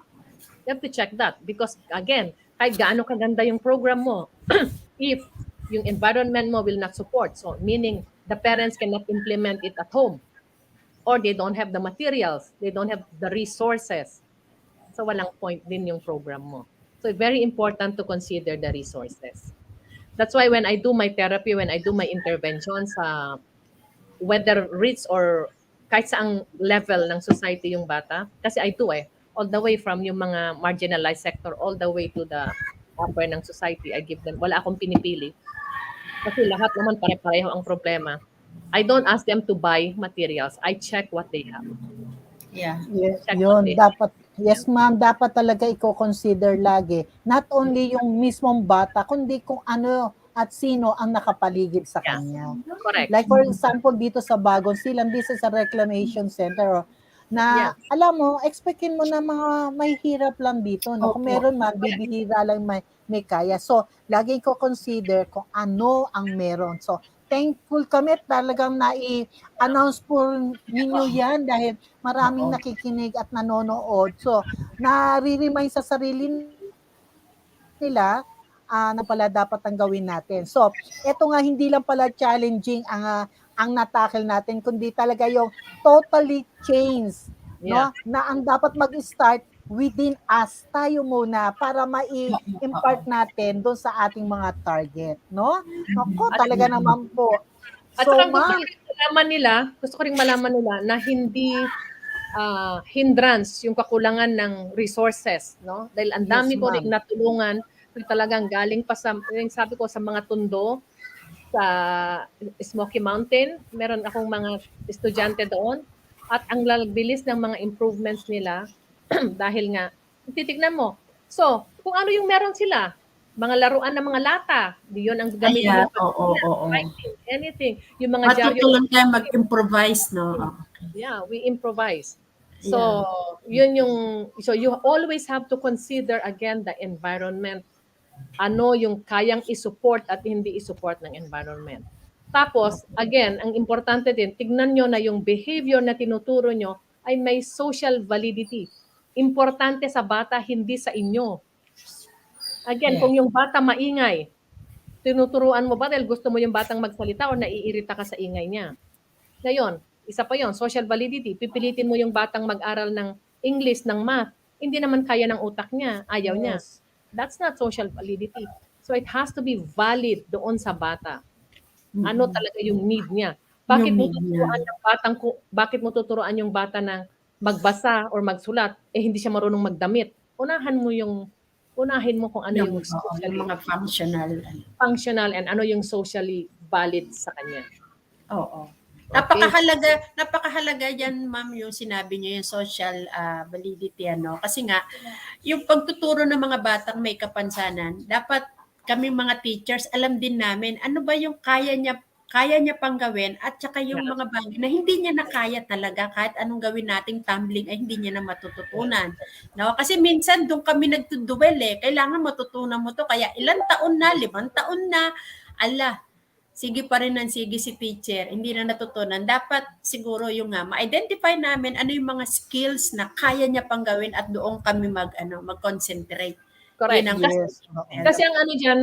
You have to check that because, again, kahit gaano kaganda yung program mo, if yung environment mo will not support, so meaning the parents cannot implement it at home or they don't have the materials, they don't have the resources. So, walang point din yung program mo. So, very important to consider the resources. That's why when I do my therapy, when I do my interventions, whether rich or kahit saang level ng society yung bata, kasi I do all the way from yung mga marginalized sector, all the way to the upper ng society, I give them, wala akong pinipili. Kasi lahat naman pare-pareho ang problema. I don't ask them to buy materials. I check what they have. Yeah. Yes, Check yun, what they dapat, yes ma'am, dapat talaga i-consider lagi. Not only yung mismong bata, kundi kung ano at sino ang nakapaligid sa Yeah. kanya. Correct. Like for example, dito sa Bagong Silang, dito sa Reclamation Center, na alam mo, expectin mo na mga may hirap lang dito. No? Kung Opo. meron man, bibihira lang may kaya. So, lagi ko consider kung ano ang meron. So, thankful kami talagang nai-announce po ninyo yan dahil maraming nakikinig at nanonood. So, nare-remind sa sarili nila na pala dapat ang gawin natin. So, ito nga hindi lang pala challenging ang natakil natin, kundi talaga yung totally change, no? Na ang dapat mag-start within us, tayo muna, para mai-impart natin doon sa ating mga target, no? Ako, talaga naman po. At So, saka ma'am, gusto ko rin malaman nila na hindi hindrance, yung kakulangan ng resources, no? Dahil ang Yes, dami ko ring ma'am. natulungan na talagang galing pa sa, yung sabi ko, sa mga tundo, sa Smoky Mountain. Meron akong mga estudyante doon at ang bilis ng mga improvements nila dahil nga, titignan mo. So, kung ano yung meron sila, mga laruan ng mga lata, di yun ang gamitin Ayan, mo. oo. Writing, anything. Yung mga dyaryo. Matutulong tayo mag-improvise, no? Yeah, we improvise. So, Yeah. so you always have to consider again the environment. Ano yung kayang i-support at hindi i-support ng environment. Tapos, again, ang importante din, tignan nyo na yung behavior na tinuturo nyo ay may social validity. Importante sa bata, hindi sa inyo. Again, Yeah. kung yung bata maingay, tinuturuan mo ba dahil gusto mo yung batang magsalita o naiirita ka sa ingay niya? Ngayon, isa pa yon, social validity. Pipilitin mo yung batang mag-aral ng English, ng math. Hindi naman kaya ng utak niya, ayaw niya. Yes. That's not social validity. So it has to be valid doon sa bata. Ano Mm-mm. talaga yung need niya? Yung need niya. Bakit mo tuturuan yung bata ng magbasa or magsulat hindi siya marunong magdamit? Unahin mo kung ano yung Yung mga functional and ano yung socially valid sa kanya. Oo. Okay. Napakahalaga yan, ma'am, yung sinabi niyo, yung social validity, ano. Kasi nga, yung pagtuturo ng mga batang may kapansanan, dapat kami mga teachers, alam din namin, ano ba yung kaya niya pang gawin, at saka yung mga bagay na hindi niya na kaya talaga, kahit anong gawin nating tumbling, ay hindi niya na matututunan. No? Kasi minsan, doon kami nagtuduel kailangan matutunan mo to, kaya ilang taon na, 5 taon na, sige pa rin ng sige si teacher, hindi na natutunan. Dapat siguro yung ma-identify namin ano yung mga skills na kaya niya pang gawin at doon kami mag-concentrate. Correct. Yun ang Yes. Kasi ang ano dyan,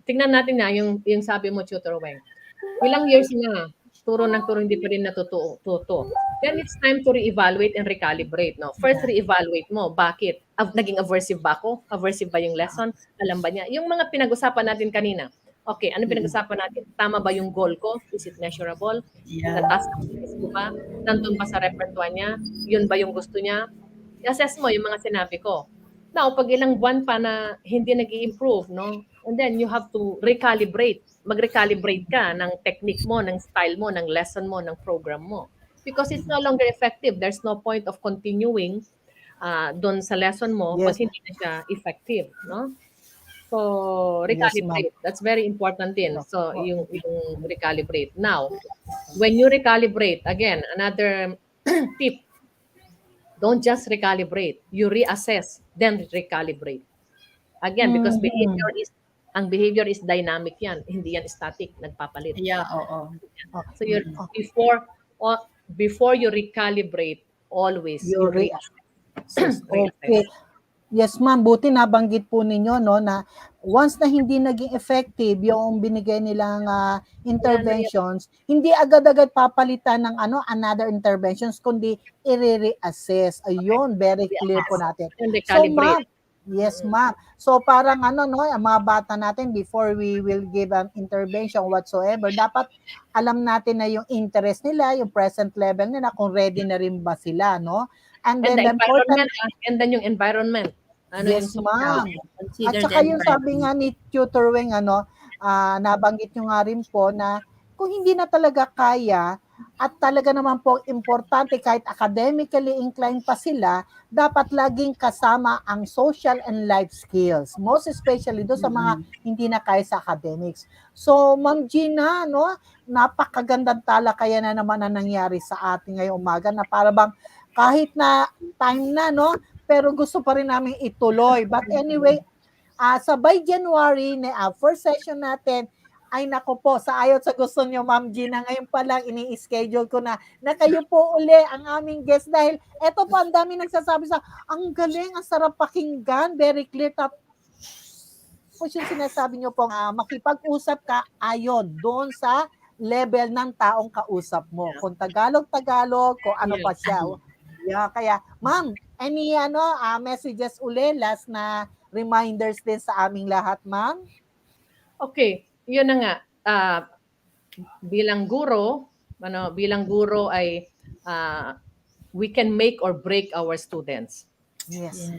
tingnan natin na yung sabi mo, Tutor Weng. Ilang years na, turo hindi pa rin natututo. Then it's time to reevaluate and recalibrate. No? First, reevaluate mo. Bakit? Naging aversive ba ako? Aversive ba yung lesson? Alam ba niya? Yung mga pinag-usapan natin kanina. Okay, ano pinag-usapan natin? Tama ba yung goal ko? Is it measurable? Nataas ang ko ba? Nandun ba sa repertoire niya? Yun ba yung gusto niya? I-assess mo yung mga sinabi ko. Now, pag ilang buwan pa na hindi nag-i-improve, no? And then you have to recalibrate. Mag-recalibrate ka ng technique mo, ng style mo, ng lesson mo, ng program mo. Because it's no longer effective. There's no point of continuing doon sa lesson mo pag Yes. hindi na siya effective, no? So, Yes, ma'am. recalibrate. That's very important din. So, yung recalibrate. Now, when you recalibrate, again, another tip, don't just recalibrate. You reassess, then recalibrate. Again, because ang behavior is dynamic yan. Hindi yan static, nagpapalit. Yeah, oo. So, before you recalibrate, always You you reassess. Okay. Yes, ma'am. Buti nabanggit po ninyo no na once na hindi naging effective yung binigay nilang interventions, hindi agad-agad papalitan ng another interventions kundi i-reassess. Ayun, very clear po natin. And So, recalibrate. ma'am, yes, ma'am. So, parang no, ang mga bata natin before we will give an intervention whatsoever, dapat alam natin na yung interest nila, yung present level nila, kung ready na rin ba sila, no? And And then the the important environment, and then yung environment. Ano yes, yung ma'am. Consider At saka the yung sabi nga ni Tutor Weng, nabanggit nyo nga rin po na kung hindi na talaga kaya at talaga naman po importante kahit academically inclined pa sila, dapat laging kasama ang social and life skills. Most especially do sa mga hindi na kaya sa academics. So, Ma'am Gina, no, napakagandang talakayan na naman na nangyari sa ating ngayong umaga na para bang kahit na time na, no, pero gusto pa rin namin ituloy. But anyway, sa by January, first session natin, ay nako po, sa ayot sa gusto nyo, Ma'am Gina, ngayon pa lang ini-schedule ko na kayo po uli ang aming guest dahil eto po, ang dami nagsasabi ang galing, ang sarap pakinggan, very clear. Tapos yung sinasabi nyo po, makipag-usap ka ayon doon sa level ng taong kausap mo. Kung Tagalog, kung ano pa siya. Yeah, kaya, ma'am, any messages uli, last na reminders din sa aming lahat, ma'am? Okay, yun na nga. Bilang guro ay we can make or break our students. Yes.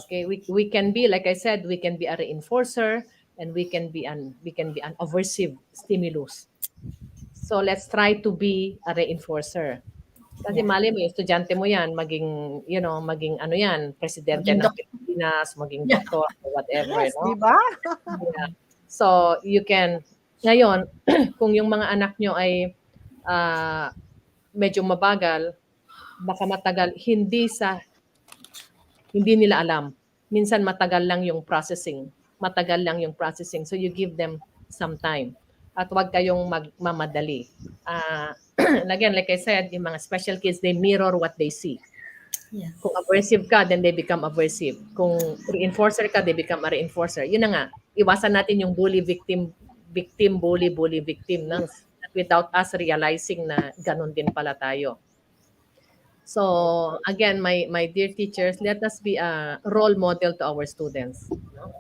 Okay, we can be, like I said, we can be a reinforcer, and we can be an aversive stimulus. So let's try to be a reinforcer. Kasi Yeah. mali mo, yung estudyante mo yan, maging ano yan, presidente Maging ng Pilipinas, maging Yeah. doktor, or whatever, Yes, di no? ba? Yeah. So, you can, ngayon, kung yung mga anak nyo ay medyo mabagal, baka matagal, hindi nila alam. Minsan matagal lang yung processing. Matagal lang yung processing. So, you give them some time. At huwag kayong magmamadali. Again, like I said, yung mga special kids, they mirror what they see. Yeah. Kung aversive ka, then they become aversive. Kung reinforcer ka, they become a reinforcer. Yun na nga, iwasan natin yung bully, victim, bully, victim na without us realizing na ganun din pala tayo. So, again, my dear teachers, let us be a role model to our students. No?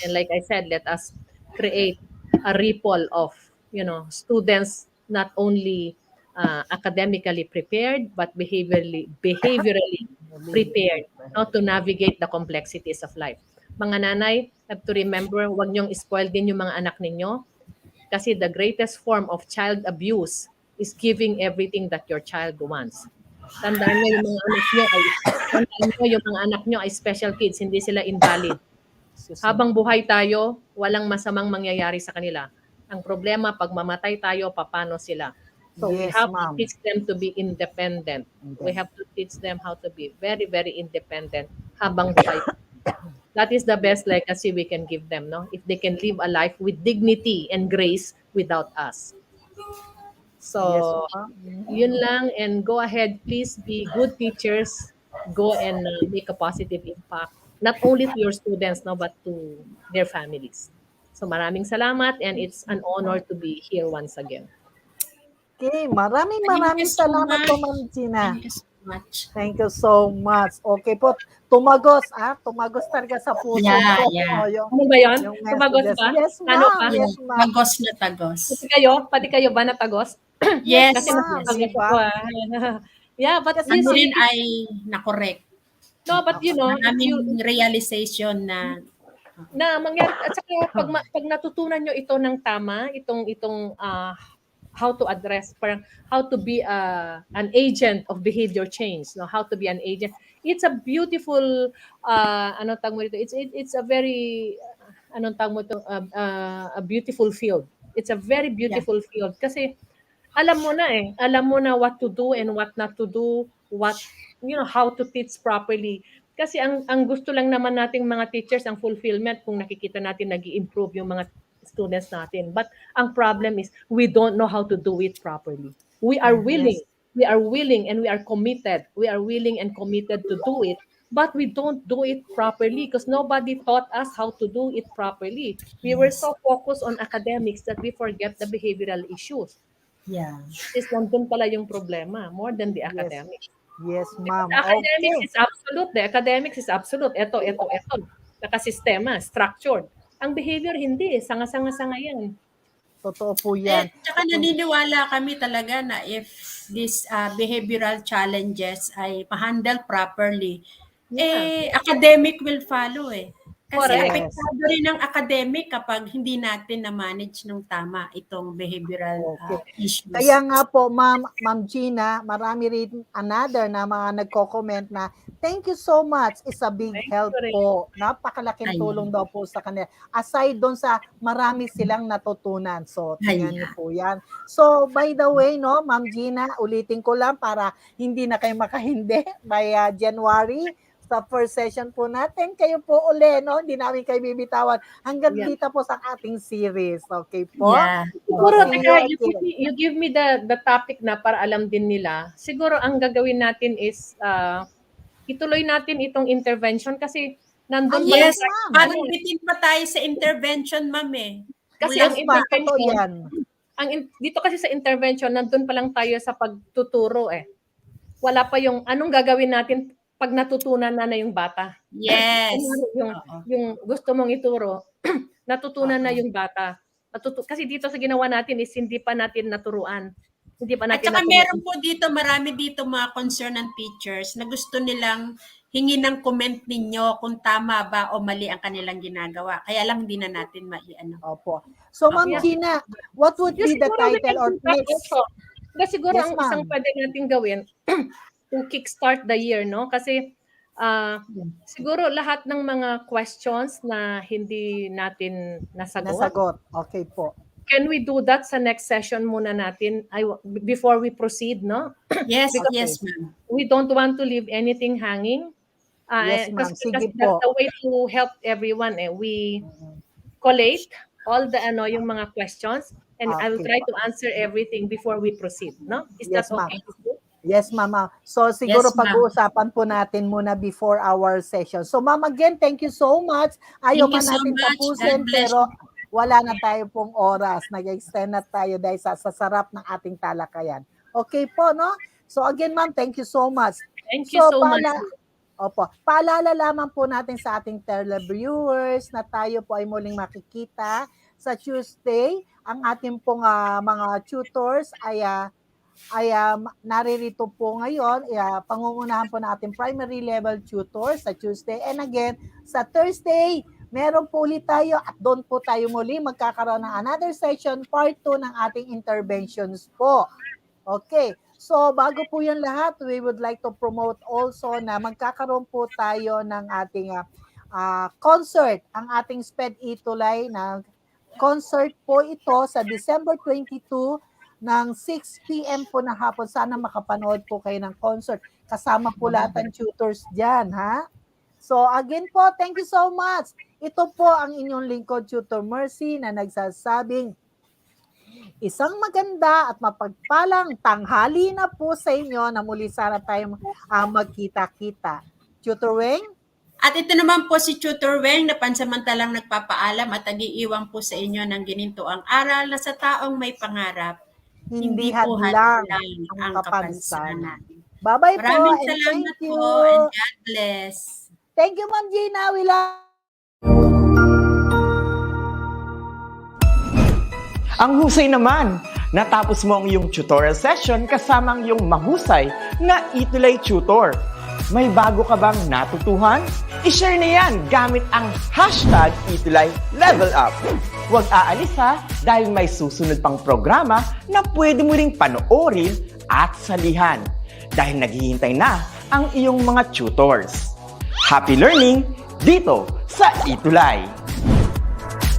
And like I said, let us create a ripple of, students not only academically prepared, but behaviorally prepared, no, to navigate the complexities of life. Mga nanay, have to remember, huwag niyong spoil din yung mga anak ninyo, kasi the greatest form of child abuse is giving everything that your child wants. Tandaan niyo yung mga anak niyo ay special kids, hindi sila invalid. Habang buhay tayo, walang masamang mangyayari sa kanila. Ang problema, pag mamatay tayo, paano sila? So we Yes, have to ma'am. teach them to be independent. We have to teach them how to be very, very independent habang buhay. That is the best legacy we can give them, no? If they can live a life with dignity and grace without us. So, Yes, ma'am. yun lang, and go ahead, please be good teachers. Go and make a positive impact, not only to your students, no, but to their families. So maraming salamat, and it's an honor to be here once again. Okay, maraming Thank you so salamat po, much. Ma'am Gina. Thank you so much. Thank you so much. Okay po, tumagos talaga sa puso Yeah, ko. yeah. Yung, Ano ba yun? yung Tumagos messages. ba? Yes, Ano ma'am. pa? Yes, ma'am. Tagos na tagos. Pati kayo ba natagos? Yes, Kasi ma'am. natagos Di ba? ako. Yeah, but Kasi you Ano see, rin ay na-correct. no, but if Maraming realization na mangyari, at saka pag natutunan nyo ito ng tama, itong how to address, parang how to be an agent of behavior change, no, how to be an agent. It's a beautiful anong tawag mo dito, it's a very anong tawag mo ito, a beautiful field. It's a very beautiful field kasi alam mo na what to do and what not to do, how to teach properly. Kasi ang gusto lang naman nating mga teachers, ang fulfillment kung nakikita natin nag-i-improve yung mga students natin. But ang problem is we don't know how to do it properly. We are willing. We are willing and we are committed. We are willing and committed to do it, but we don't do it properly because nobody taught us how to do it properly. We were so focused on academics that we forget the behavioral issues. yeah. Is nandun pala yung problema more than the academics. Yes, ma'am. The academics Okay. is absolute. The academics is absolute. Ito. Nakasistema, structured. Ang behavior hindi. Sanga-sanga yan. Totoo po yan. Tsaka naniniwala kami talaga na if these behavioral challenges ay ma-handle properly, academic will follow eh. Kasi Correct. apektado rin ang academic kapag hindi natin na-manage ng tama itong behavioral issues. Kaya nga po, Ma'am Gina, marami rin another na mga nagko-comment na thank you so much. It's a big help po. Napakalaking tulong daw po sa kanila. Aside doon sa marami silang natutunan. So, tingnan niyo po yan. So, by the way, no, Ma'am Gina, ulitin ko lang para hindi na kayo makahindi by January. Sa first session po natin, kayo po uli, no? Hindi namin kayo bibitawan hanggang dito po sa ating series. Okay po? Yeah. Siguro, you give me the topic na para alam din nila. Siguro, ang gagawin natin is ituloy natin itong intervention kasi nandun pa lang tayo. Parang bitin pa tayo sa intervention, ma'am eh. Kasi ang intervention, dito kasi sa intervention, nandun pa lang tayo sa pagtuturo eh. Wala pa yung anong gagawin natin pag natutunan na yung bata. Yes. yung gusto mong ituro, natutunan na yung bata. Kasi dito sa ginawa natin is hindi pa natin naturuan. Hindi pa At natin saka nakuha. meron po dito, marami dito mga concerned teachers na gusto nilang hingi ng comment ninyo kung tama ba o mali ang kanilang ginagawa. Kaya lang hindi na natin maiano. Opo. So, Ma'am Yeah. Gina, what would Yung be the siguro we title can or do that please? also. Kasi siguro Yes, ang ma'am. isang pwede nating gawin to kickstart the year, no? Kasi siguro lahat ng mga questions na hindi natin nasagot, Nasagot. Okay po. can we do that sa next session muna natin before we proceed, no? Yes, Because yes, ma'am. we don't want to leave anything hanging. Yes, ma'am. Because Sige that's po. the way to help everyone. We collate all the yung mga questions, and I will Okay try po. to answer everything before we proceed, no? Is Yes, that ma'am. okay? Yes, Mama. So, siguro Yes, ma'am. pag-uusapan po natin muna before our session. So, Ma'am, again, thank you so much. Ayaw Thank you man so natin much. tapusin, God bless pero wala na tayo pong oras. Nag-extend na tayo dahil sa sarap ng ating talakayan. Okay po, no? So, again, Ma'am, thank you so much. Thank you so much. Opo. Paalala lamang po natin sa ating televiewers na tayo po ay muling makikita sa Tuesday. Ang ating pong mga tutors ay naririto po ngayon. Pangungunahan po ng ating primary level tutors sa Tuesday. And again, sa Thursday, meron po ulit tayo at doon po tayo muli magkakaroon ng another session, part 2 ng ating interventions po. Okay. So, bago po yan lahat, we would like to promote also na magkakaroon po tayo ng ating concert, ang ating SPED ETUlay na concert po ito sa December 22 ng 6 p.m. po na hapon. Sana makapanood po kayo ng concert. Kasama po lahat ng tutors dyan, ha? So, again po, thank you so much. Ito po ang inyong lingkod, Tutor Mercy, na nagsasabing, isang maganda at mapagpalang tanghali na po sa inyo na muli sana tayo magkita-kita. Tutor Weng? At ito naman po si Tutor Weng na pansamantalang nagpapaalam at nag-iiwan po sa inyo ng ginintoang aral na sa taong may pangarap, Hindi po hadlang hadlang ang kapansanan. kapansanan. Bye-bye po Maraming and salamat thank you. po and God bless. Thank you, Ma'am Gina. We love Ang husay naman! Natapos mo ang iyong tutorial session kasama ang iyong mahusay na ETUlay tutor. May bago ka bang natutuhan? I-share na yan gamit ang hashtag ETUlay Level Up. Huwag aalis ha, dahil may susunod pang programa na pwede mo ring panoorin at salihan. Dahil naghihintay na ang iyong mga tutors. Happy learning dito sa ETUlay!